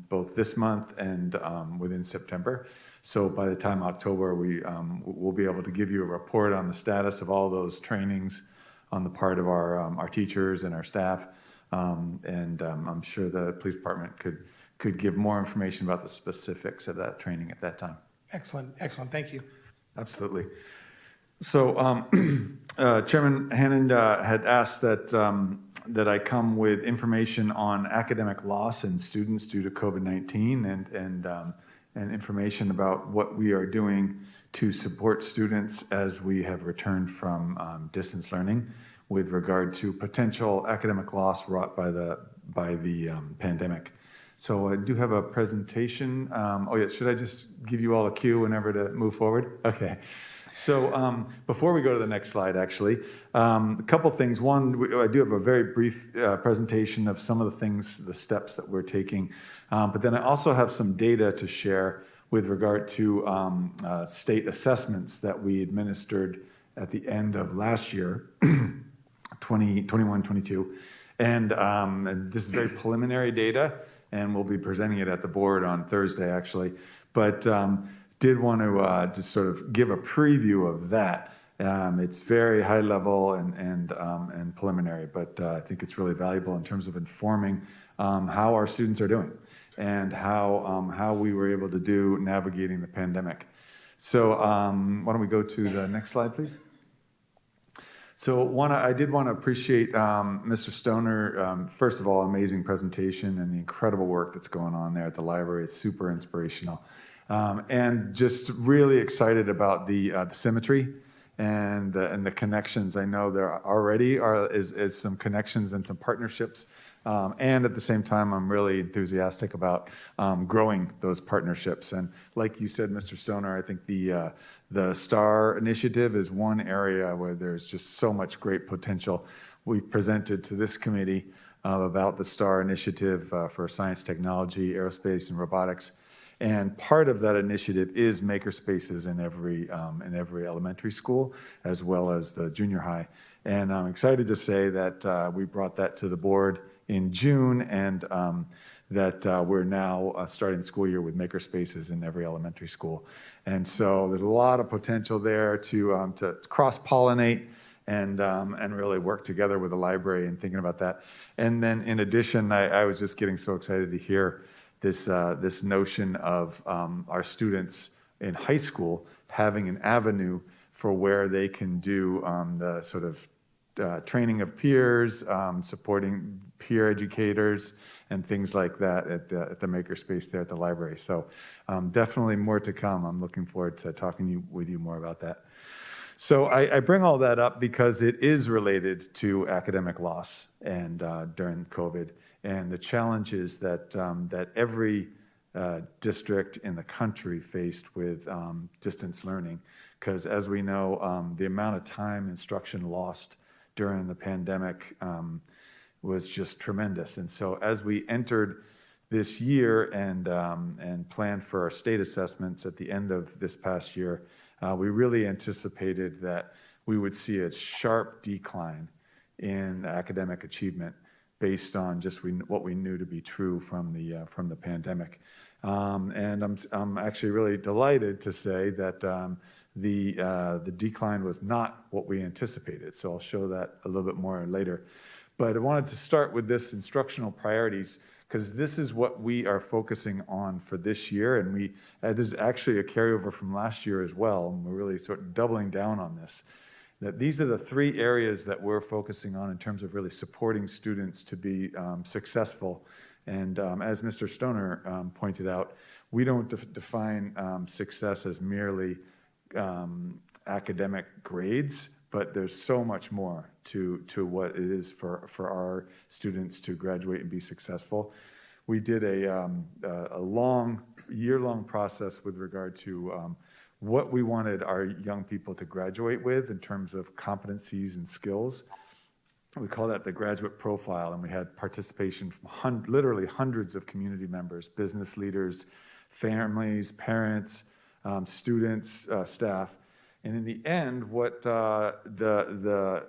both this month and within September. So by the time October, we'll be able to give you a report on the status of all those trainings on the part of our teachers and our staff. And I'm sure the police department could give more information about the specifics of that training at that time. Excellent, excellent. Thank you. Absolutely. So Chairman Hammond had asked that I come with information on academic loss in students due to COVID-19 and information about what we are doing to support students as we have returned from distance learning with regard to potential academic loss wrought by the pandemic. So I do have a presentation. Should I just give you all a cue whenever to move forward? Okay. So before we go to the next slide, actually, a couple things. One, I do have a very brief presentation of some of the steps that we're taking. But then I also have some data to share with regard to state assessments that we administered at the end of last year, 2021-22. And this is very preliminary data, and we'll be presenting it at the board on Thursday, actually. But did want to just sort of give a preview of that. It's very high level and preliminary, but I think it's really valuable in terms of informing how our students are doing and how we were able to do navigating the pandemic. So why don't we go to the next slide, please? So I did want to appreciate Mr. Stoner. First of all, amazing presentation and the incredible work that's going on there at the library. It's super inspirational. And just really excited about the symmetry and the connections. I know there already is some connections and some partnerships. And at the same time, I'm really enthusiastic about growing those partnerships. And like you said, Mr. Stoner, I think the STAR initiative is one area where there's just so much great potential. We presented to this committee about the STAR initiative for science, technology, aerospace, and robotics. And part of that initiative is makerspaces in every elementary school, as well as the junior high. And I'm excited to say that we brought that to the board in June, and that we're now starting the school year with makerspaces in every elementary school. And so there's a lot of potential there to cross-pollinate and really work together with the library and thinking about that. And then in addition, I was just getting so excited to hear this notion of our students in high school having an avenue for where they can do the sort of training of peers, supporting peer educators, and things like that at the Makerspace there at the library. So definitely more to come. I'm looking forward to talking with you more about that. So I bring all that up because it is related to academic loss and during COVID, and the challenges that every district in the country faced with distance learning. Because as we know, the amount of time instruction lost during the pandemic was just tremendous. And so as we entered this year and planned for our state assessments at the end of this past year, we really anticipated that we would see a sharp decline in academic achievement based on just what we knew to be true from the pandemic. And I'm actually really delighted to say that the decline was not what we anticipated. So I'll show that a little bit more later. But I wanted to start with this instructional priorities, because this is what we are focusing on for this year. And this is actually a carryover from last year as well. And we're really sort of doubling down on this. That these are the three areas that we're focusing on in terms of really supporting students to be successful. And as Mr. Stoner pointed out, we don't define success as merely academic grades, but there's so much more to what it is for our students to graduate and be successful. We did a year-long process with regard to what we wanted our young people to graduate with in terms of competencies and skills. We call that the graduate profile, and we had participation from literally hundreds of community members, business leaders, families, parents, students, staff. And in the end, what the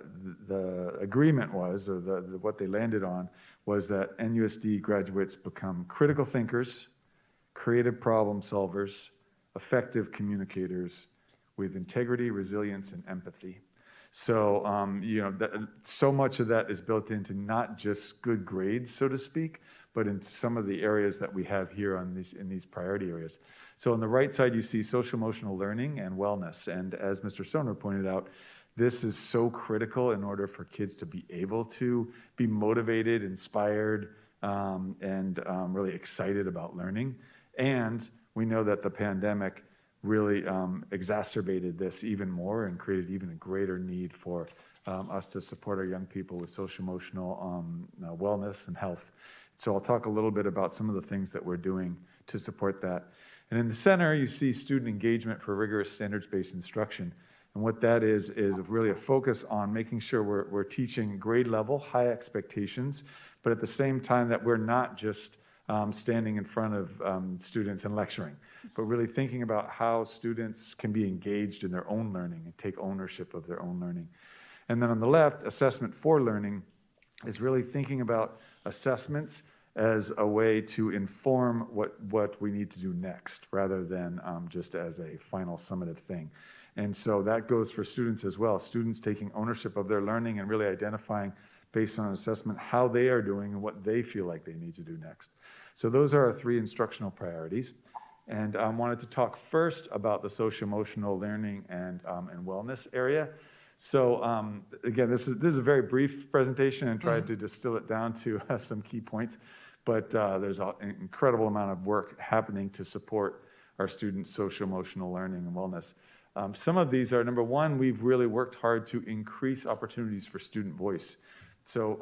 agreement was, or what they landed on, was that NUSD graduates become critical thinkers, creative problem solvers, effective communicators with integrity, resilience, and empathy. So, so much of that is built into not just good grades, so to speak, but in some of the areas that we have here in these priority areas. So on the right side, you see social emotional learning and wellness. And as Mr. Stoner pointed out, this is so critical in order for kids to be able to be motivated, inspired, and really excited about learning. And we know that the pandemic really exacerbated this even more and created even a greater need for us to support our young people with social emotional wellness and health. So I'll talk a little bit about some of the things that we're doing to support that. And in the center, you see student engagement for rigorous standards-based instruction. And what that is really a focus on making sure we're teaching grade level, high expectations, but at the same time that we're not just standing in front of students and lecturing, but really thinking about how students can be engaged in their own learning and take ownership of their own learning. And then on the left, assessment for learning is really thinking about assessments as a way to inform what we need to do next, rather than just as a final summative thing. And so that goes for students as well. Students taking ownership of their learning and really identifying, based on assessment, how they are doing and what they feel like they need to do next. So those are our three instructional priorities. And I wanted to talk first about the social-emotional learning and wellness area. So again, this is a very brief presentation and tried to distill it down to some key points. But there's an incredible amount of work happening to support our students' social-emotional learning and wellness. Some of these are, number one, we've really worked hard to increase opportunities for student voice. So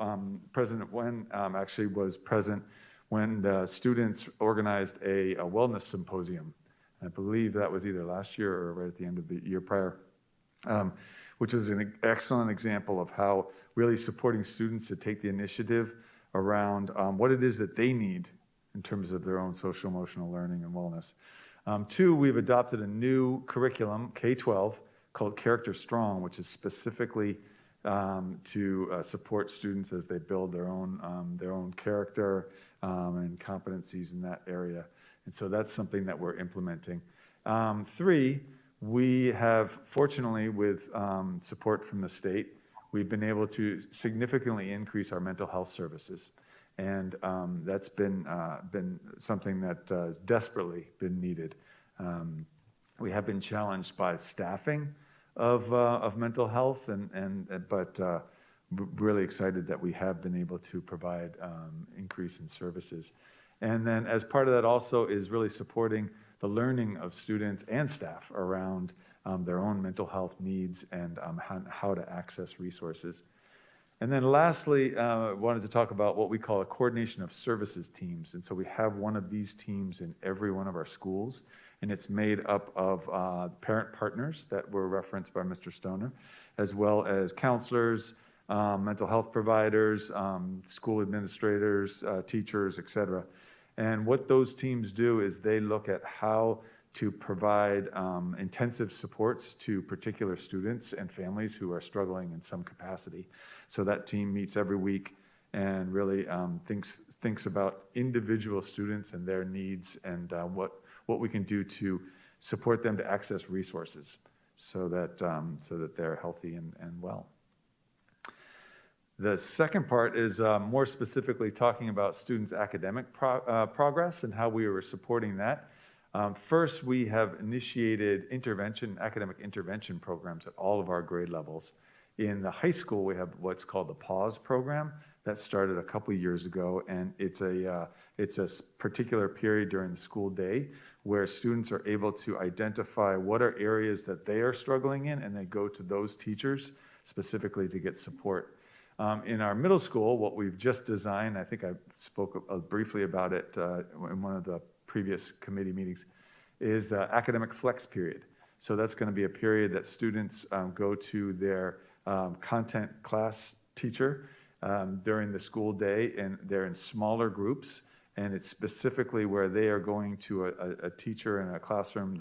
President Wen actually was present when the students organized a wellness symposium. I believe that was either last year or right at the end of the year prior, which was an excellent example of how really supporting students to take the initiative around what it is that they need in terms of their own social emotional learning and wellness. Two, we've adopted a new curriculum, K-12, called Character Strong, which is specifically to support students as they build their own character and competencies in that area. And so that's something that we're implementing. Three, we have, fortunately, with support from the state, we've been able to significantly increase our mental health services. And that's been something that has desperately been needed. We have been challenged by staffing of mental health, but really excited that we have been able to provide increase in services. And then as part of that also is really supporting the learning of students and staff around their own mental health needs and how to access resources. And then lastly, I wanted to talk about what we call a coordination of services teams. And so we have one of these teams in every one of our schools, and it's made up of parent partners that were referenced by Mr. Stoner, as well as counselors, mental health providers, school administrators, teachers, et cetera. And what those teams do is they look at how to provide intensive supports to particular students and families who are struggling in some capacity. So that team meets every week and really thinks about individual students and their needs and what we can do to support them to access resources so that they're healthy and well. The second part is more specifically talking about students' academic progress and how we were supporting that. First, we have initiated academic intervention programs at all of our grade levels. In the high school, we have what's called the PAUSE program that started a couple years ago, and it's a particular period during the school day where students are able to identify what are areas that they are struggling in, and they go to those teachers specifically to get support. In our middle school, what we've just designed, I think I spoke briefly about it in one of the previous committee meetings, is the academic flex period. So that's going to be a period that students go to their content class teacher during the school day, and they're in smaller groups, and it's specifically where they are going to a teacher in a classroom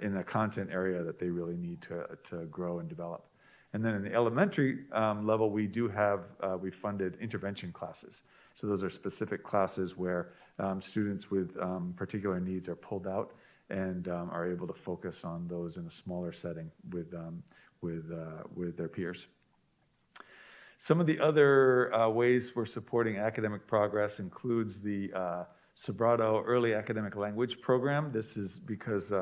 in a content area that they really need to grow and develop. And then in the elementary level, we funded intervention classes. So those are specific classes where students with particular needs are pulled out and are able to focus on those in a smaller setting with their peers. Some of the other ways we're supporting academic progress includes the Sobrato Early Academic Language Program. This is because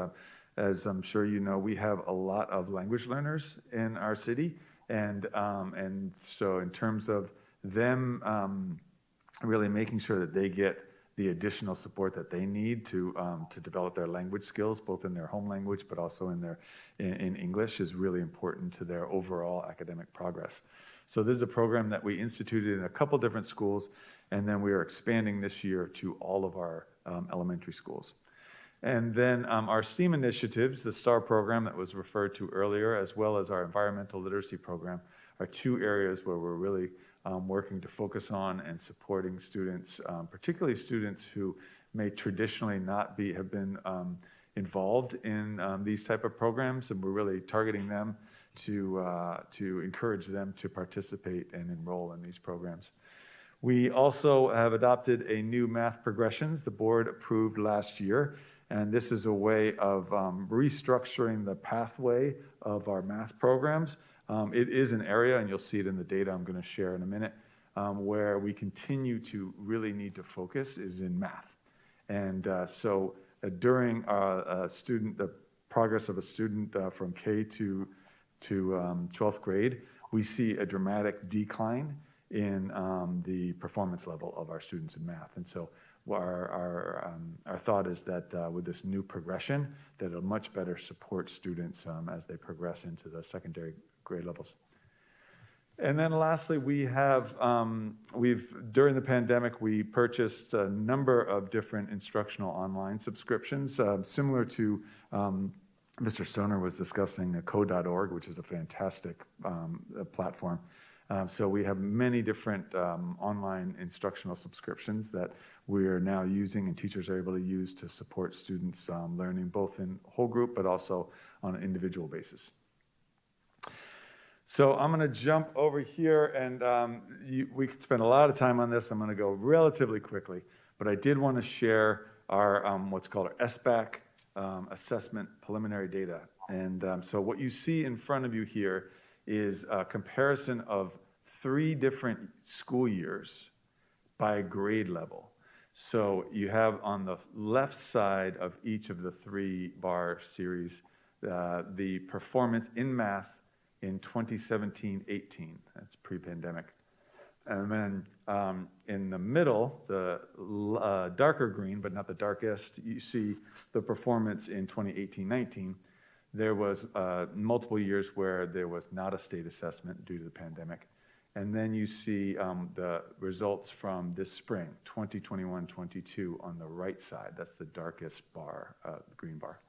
as I'm sure you know, we have a lot of language learners in our city, and so in terms of them really making sure that they get the additional support that they need to develop their language skills, both in their home language but also in English, is really important to their overall academic progress. So this is a program that we instituted in a couple different schools, and then we are expanding this year to all of our elementary schools. And then our STEAM initiatives, the STAR program that was referred to earlier, as well as our environmental literacy program, are two areas where we're really working to focus on and supporting students, particularly students who may traditionally not have been involved in these type of programs, and we're really targeting them to encourage them to participate and enroll in these programs. We also have adopted a new math progressions the board approved last year. And this is a way of restructuring the pathway of our math programs. It is an area, and you'll see it in the data I'm going to share in a minute, where we continue to really need to focus is in math. And so during the progress of a student from K to 12th grade, we see a dramatic decline in the performance level of our students in math. And so our thought is that with this new progression, that it'll much better support students as they progress into the secondary grade levels. And then lastly, we have, during the pandemic, we purchased a number of different instructional online subscriptions, similar to Mr. Stoner was discussing code.org, which is a fantastic platform. So we have many different online instructional subscriptions that we are now using and teachers are able to use to support students learning both in whole group but also on an individual basis. So I'm going to jump over here, and we could spend a lot of time on this. I'm going to go relatively quickly, but I did want to share our what's called our SBAC assessment preliminary data. And so what you see in front of you here is a comparison of 3 different school years by grade level. So you have on the left side of each of the 3 bar series the performance in math in 2017-18, that's pre-pandemic. And then in the middle, the darker green, but not the darkest, you see the performance in 2018-19. There was multiple years where there was not a state assessment due to the pandemic. And then you see the results from this spring, 2021-22 on the right side. That's the darkest bar, the green bar.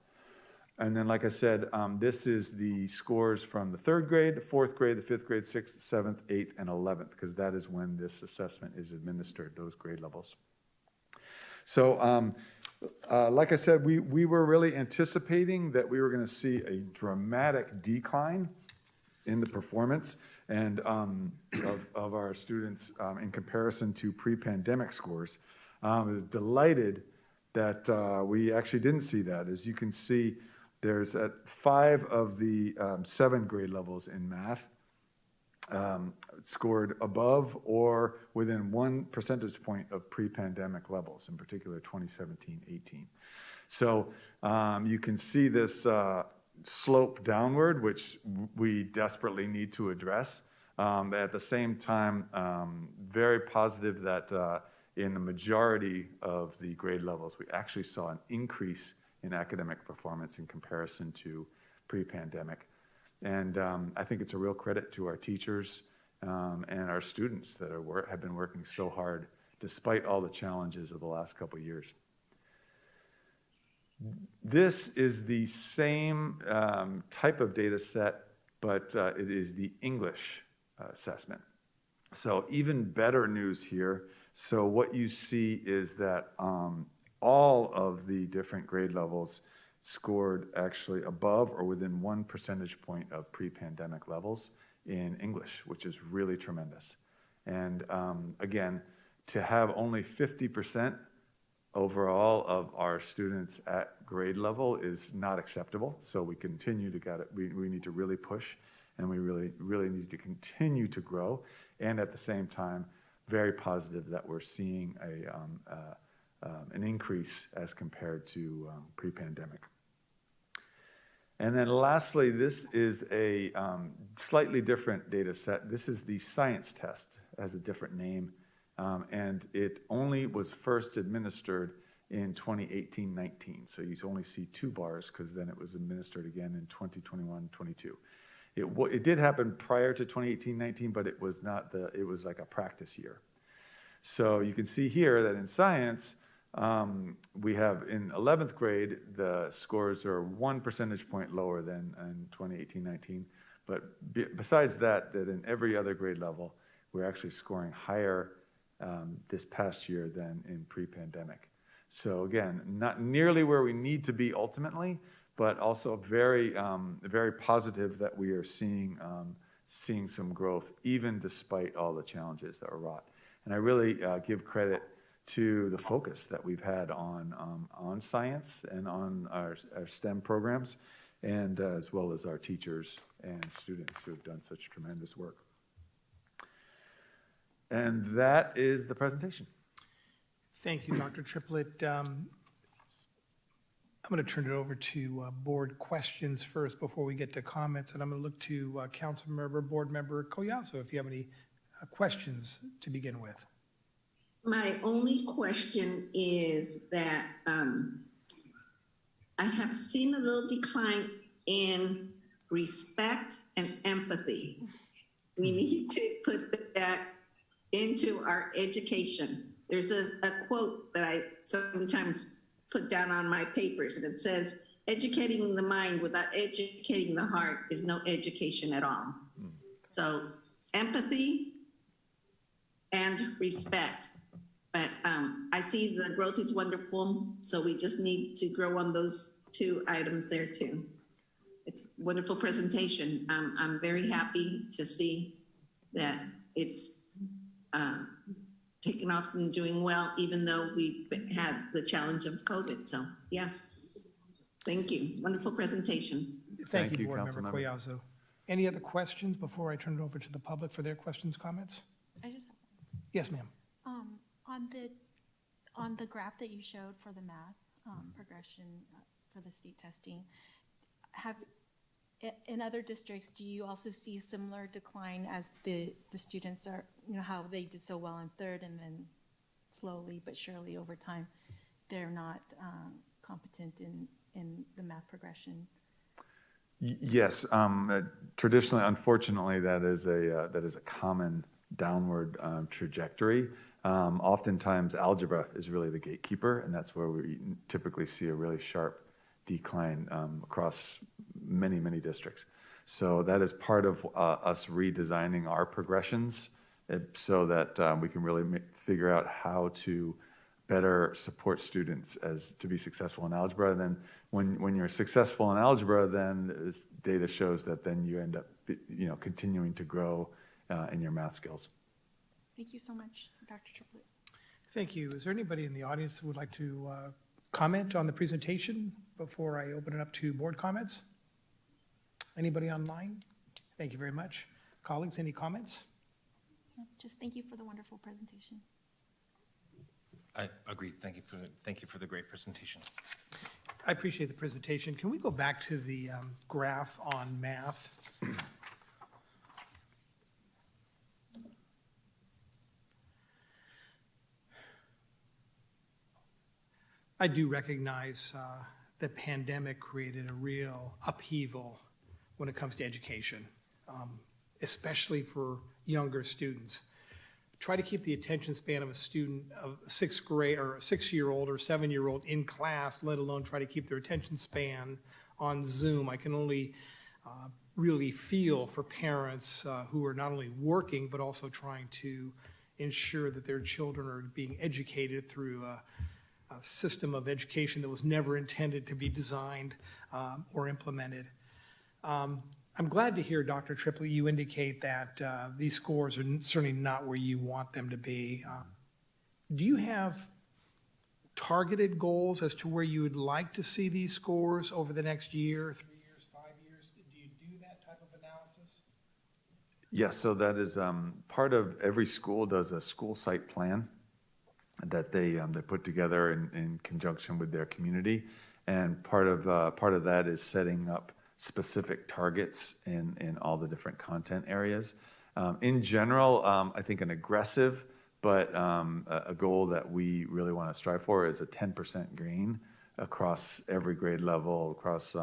And then, like I said, this is the scores from the 3rd grade, the 4th grade, the 5th grade, 6th, 7th, 8th, and 11th, because that is when this assessment is administered, those grade levels. So, like I said, we were really anticipating that we were going to see a dramatic decline in the performance and of our students in comparison to pre-pandemic scores. Delighted that we actually didn't see that. As you can see, there's at 5 of the 7 grade levels in math scored above or within 1 percentage point of pre-pandemic levels, in particular 2017-18. So you can see this slope downward, which we desperately need to address. At the same time, very positive that in the majority of the grade levels, we actually saw an increase in academic performance in comparison to pre-pandemic. And I think it's a real credit to our teachers and our students that have been working so hard despite all the challenges of the last couple of years. This is the same type of data set, but it is the English assessment. So even better news here. So what you see is that all of the different grade levels scored actually above or within 1 percentage point of pre-pandemic levels in English, which is really tremendous. And again, to have only 50% overall of our students at grade level is not acceptable. So we continue to we need to really push, and we really need to continue to grow. And at the same time, very positive that we're seeing an increase as compared to pre-pandemic. And then lastly, this is a slightly different data set. This is the science test, it has a different name, and it only was first administered in 2018-19. So you only see 2 bars because then it was administered again in 2021-22. It did happen prior to 2018-19, but it was not it was like a practice year. So you can see here that in science, we have in 11th grade, the scores are 1 percentage point lower than in 2018-19. But besides that in every other grade level, we're actually scoring higher this past year than in pre-pandemic. So again, not nearly where we need to be ultimately, but also very, very positive that we are seeing some growth, even despite all the challenges that were wrought. And I really give credit to the focus that we've had on science and on our STEM programs, and as well as our teachers and students who have done such tremendous work. And that is the presentation. Thank you, Dr. Triplett. I'm going to turn it over to board questions first before we get to comments, and I'm going to look to Council Member, Board Member Collazo, if you have any questions to begin with. My only question is that I have seen a little decline in respect and empathy. We need to put that into our education. There's a quote that I sometimes put down on my papers, and it says, educating the mind without educating the heart is no education at all. So empathy and respect. But I see the growth is wonderful, so we just need to grow on those two items there too. It's a wonderful presentation. I'm very happy to see that it's taken off and doing well, even though we had the challenge of COVID. So yes, thank you. Wonderful presentation. Thank you, Board Member Councilmember. Collazo. Any other questions before I turn it over to the public for their questions, comments? I just have Yes, ma'am. on the graph that you showed for the math progression for the state testing, in other districts, do you also see similar decline as the students are, how they did so well in third and then slowly but surely over time, they're not competent in the math progression? Yes, traditionally, unfortunately, that is a common downward trajectory. Oftentimes, algebra is really the gatekeeper, and that's where we typically see a really sharp decline across many, many districts. So that is part of us redesigning our progressions so that we can really figure out how to better support students as to be successful in algebra. And then when you're successful in algebra, then data shows that then you end up continuing to grow in your math skills. Thank you so much, Dr. Triplett. Thank you. Is there anybody in the audience that would like to comment on the presentation before I open it up to board comments? Anybody online? Thank you very much. Colleagues, any comments? No, just thank you for the wonderful presentation. I agree. Thank you for the great presentation. I appreciate the presentation. Can we go back to the graph on math? I do recognize the pandemic created a real upheaval when it comes to education, especially for younger students. Try to keep the attention span of a student of sixth grade or a 6-year-old or 7-year-old in class, let alone try to keep their attention span on Zoom. I can only really feel for parents who are not only working but also trying to ensure that their children are being educated through a system of education that was never intended to be designed or implemented. I'm glad to hear, Dr. Triplett, you indicate that these scores are certainly not where you want them to be. Do you have targeted goals as to where you would like to see these scores over the next year, 3 years, 5 years? Do you do that type of analysis? Yes, so that is part of every school does a school site plan that they put together in conjunction with their community, and part of that is setting up specific targets in all the different content areas. In general, I think an aggressive but a goal that we really want to strive for is a 10% gain across every grade level, across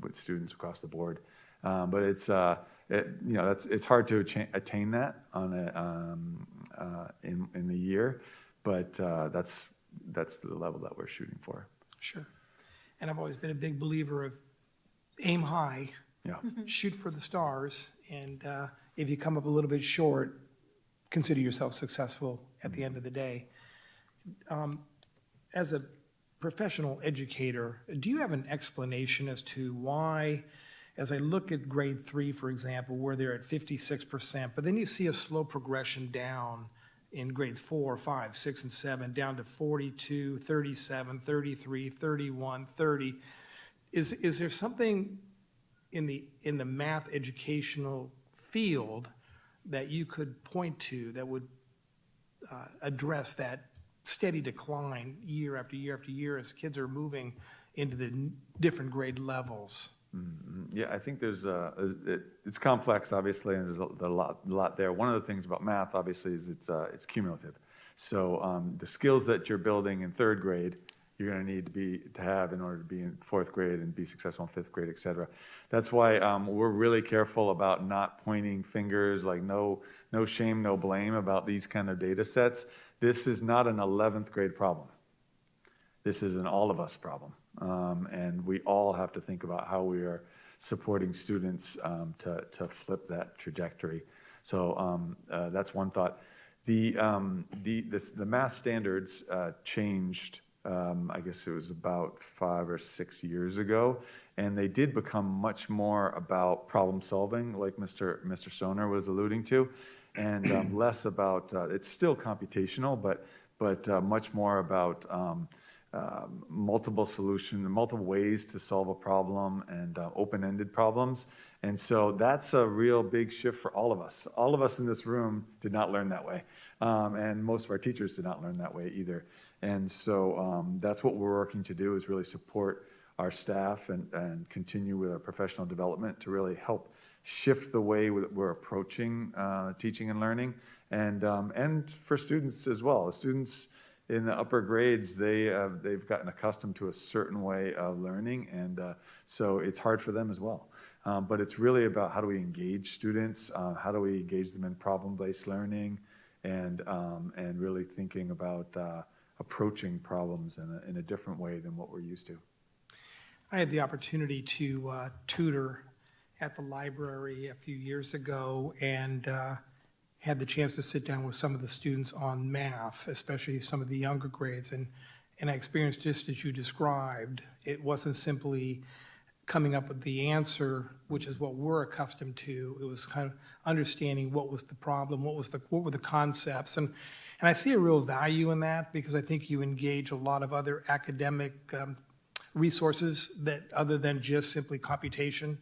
with students across the board. But it's hard to attain that on in the year, but that's the level that we're shooting for. Sure. And I've always been a big believer of aim high, Yeah. shoot for the stars, and if you come up a little bit short, consider yourself successful at the end of the day. As a professional educator, do you have an explanation as to why, as I look at grade 3, for example, where they're at 56%, but then you see a slow progression down in grades 4, 5, 6, and 7, down to 42, 37, 33, 31, 30. Is there something in the math educational field that you could point to that would address that steady decline year after year after year as kids are moving into the different grade levels? Mm-hmm. Yeah, I think there's it's complex, obviously, and there's a lot there. One of the things about math, obviously, is it's cumulative. So the skills that you're building in third grade, you're going to need to have in order to be in fourth grade and be successful in fifth grade, et cetera. That's why we're really careful about not pointing fingers, like no shame, no blame about these kind of data sets. This is not an 11th grade problem. This is an all of us problem. And we all have to think about how we are supporting students to flip that trajectory. So that's one thought. The math standards changed, I guess it was about 5 or 6 years ago, and they did become much more about problem solving, like Mr. Stoner was alluding to, and less about, it's still computational, but much more about multiple solutions, multiple ways to solve a problem, and open-ended problems. And so that's a real big shift for all of us. All of us in this room did not learn that way. And most of our teachers did not learn that way either. And so that's what we're working to do, is really support our staff and continue with our professional development to really help shift the way that we're approaching teaching and learning. And for students as well. The students in the upper grades, they've gotten accustomed to a certain way of learning, and so it's hard for them as well. But it's really about how do we engage students, how do we engage them in problem-based learning, and really thinking about approaching problems in a different way than what we're used to. I had the opportunity to tutor at the library a few years ago, and had the chance to sit down with some of the students on math, especially some of the younger grades, and I experienced just as you described. It wasn't simply coming up with the answer, which is what we're accustomed to. It was kind of understanding what was the problem, what were the concepts, and I see a real value in that, because I think you engage a lot of other academic resources that, other than just simply computation,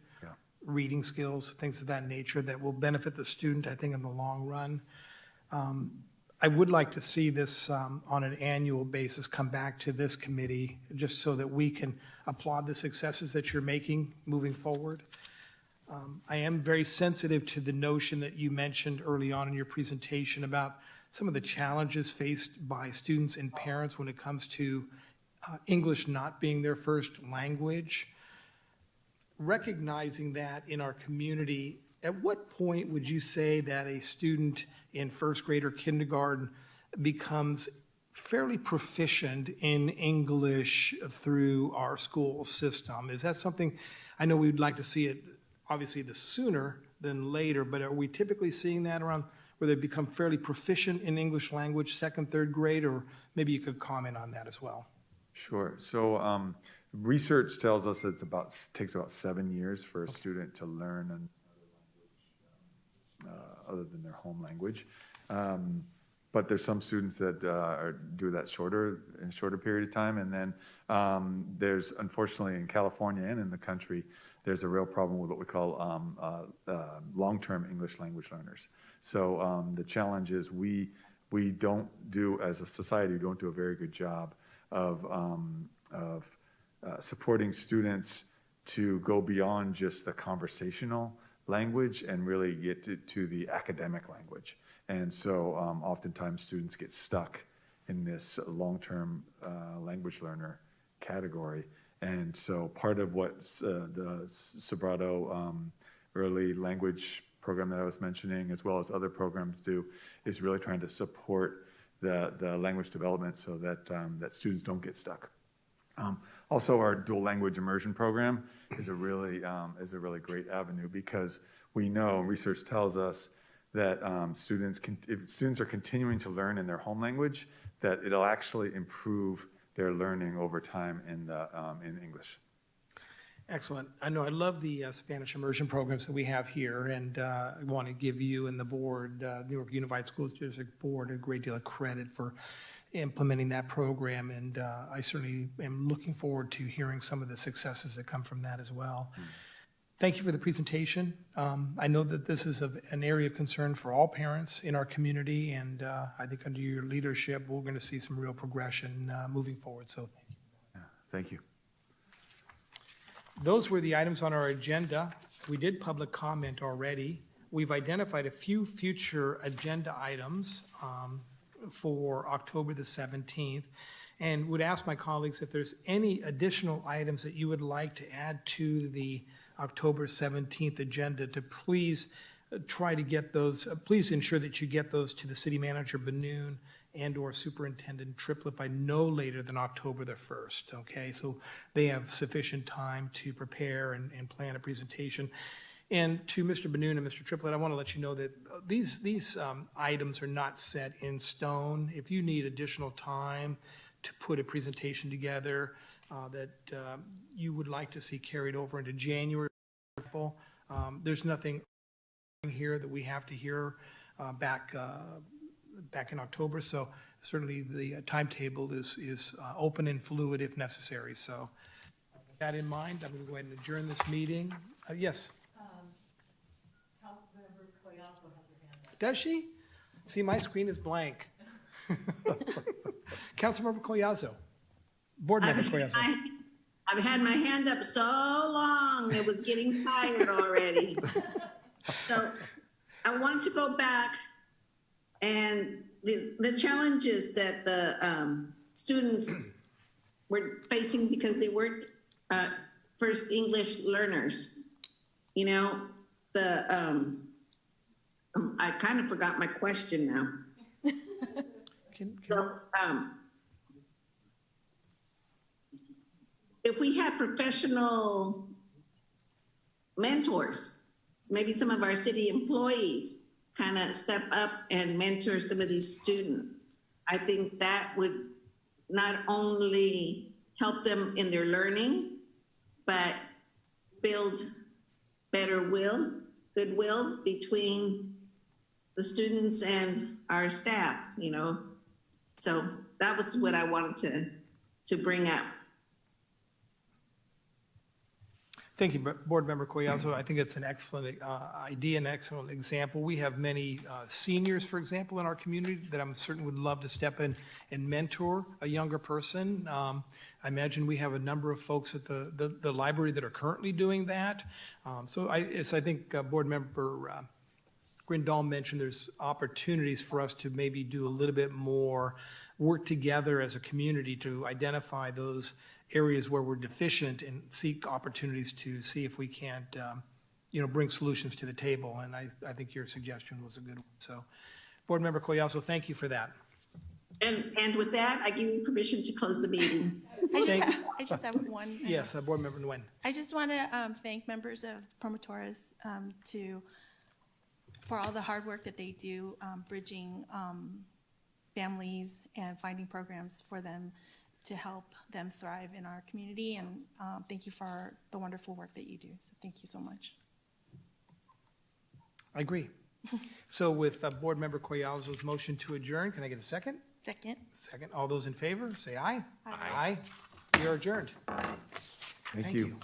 reading skills, things of that nature, that will benefit the student, I think, in the long run. I would like to see this on an annual basis come back to this committee, just so that we can applaud the successes that you're making moving forward. I am very sensitive to the notion that you mentioned early on in your presentation about some of the challenges faced by students and parents when it comes to English not being their first language. Recognizing that in our community, at what point would you say that a student in first grade or kindergarten becomes fairly proficient in English through our school system? Is that something, I know we'd like to see it obviously the sooner than later, but are we typically seeing that around where they become fairly proficient in English language, second, third grade, or maybe you could comment on that as well? Sure. So research tells us it takes about 7 years for a student to learn another language other than their home language. But there's some students that do that in a shorter period of time. And then there's, unfortunately, in California and in the country, there's a real problem with what we call long-term English language learners. So the challenge is we don't do, as a society, we don't do a very good job of supporting students to go beyond just the conversational language and really get to the academic language. And so oftentimes students get stuck in this long-term language learner category. And so part of what the Sobrato early language program that I was mentioning, as well as other programs do, is really trying to support the language development so that that students don't get stuck. Also, our dual language immersion program is a really great avenue, because we know, research tells us that if students are continuing to learn in their home language, that it'll actually improve their learning over time in English. Excellent. I know I love the Spanish immersion programs that we have here, and I want to give you and the board, Newark Unified School District Board, a great deal of credit for implementing that program, and I certainly am looking forward to hearing some of the successes that come from that as well. Thank you for the presentation. I know that this is an area of concern for all parents in our community, and I think under your leadership, we're going to see some real progression moving forward, so thank you. Yeah, thank you. Those were the items on our agenda. We did public comment already. We've identified a few future agenda items for October the 17th, and would ask my colleagues if there's any additional items that you would like to add to the October 17th agenda to please try to get those, please ensure that you get those to the city manager Benoon and/or Superintendent Triplett by no later than October the 1st, okay? So they have sufficient time to prepare and plan a presentation. And to Mr. Benoon and Mr. Triplett, I want to let you know that these items are not set in stone. If you need additional time to put a presentation together that you would like to see carried over into January, there's nothing here that we have to hear back in October. So certainly the timetable is open and fluid if necessary. So with that in mind, I'm going to go ahead and adjourn this meeting. Yes? Councilmember Collazo has her hand up. Does she? See, my screen is blank. Councilmember Collazo. Board Member Collazo. I've had my hand up so long, it was getting tired already. So I wanted to go back and the challenges that the students were facing because they weren't first English learners. You know, I kind of forgot my question now. So if we had professional mentors, maybe some of our city employees kind of step up and mentor some of these students, I think that would not only help them in their learning, but build better goodwill between the students and our staff, you know. So that was what I wanted to bring up. Thank you, Board Member Collazo. I think it's an excellent idea, an excellent example. We have many seniors, for example, in our community that I'm certain would love to step in and mentor a younger person. I imagine we have a number of folks at the library that are currently doing that. So I think Board Member Grindal mentioned there's opportunities for us to maybe do a little bit more work together as a community to identify those areas where we're deficient and seek opportunities to see if we can't, bring solutions to the table. And I think your suggestion was a good one. So, Board Member Collazo, thank you for that. And with that, I give you permission to close the meeting. I just have one. Yes, Board Member Nguyen. I just want to thank members of Promotores for all the hard work that they do, bridging families and finding programs for them to help them thrive in our community. And thank you for the wonderful work that you do. So thank you so much. I agree. So with Board Member Collazo's motion to adjourn, can I get a second? Second. Second. All those in favor, say aye. Aye. We are adjourned. Thank you.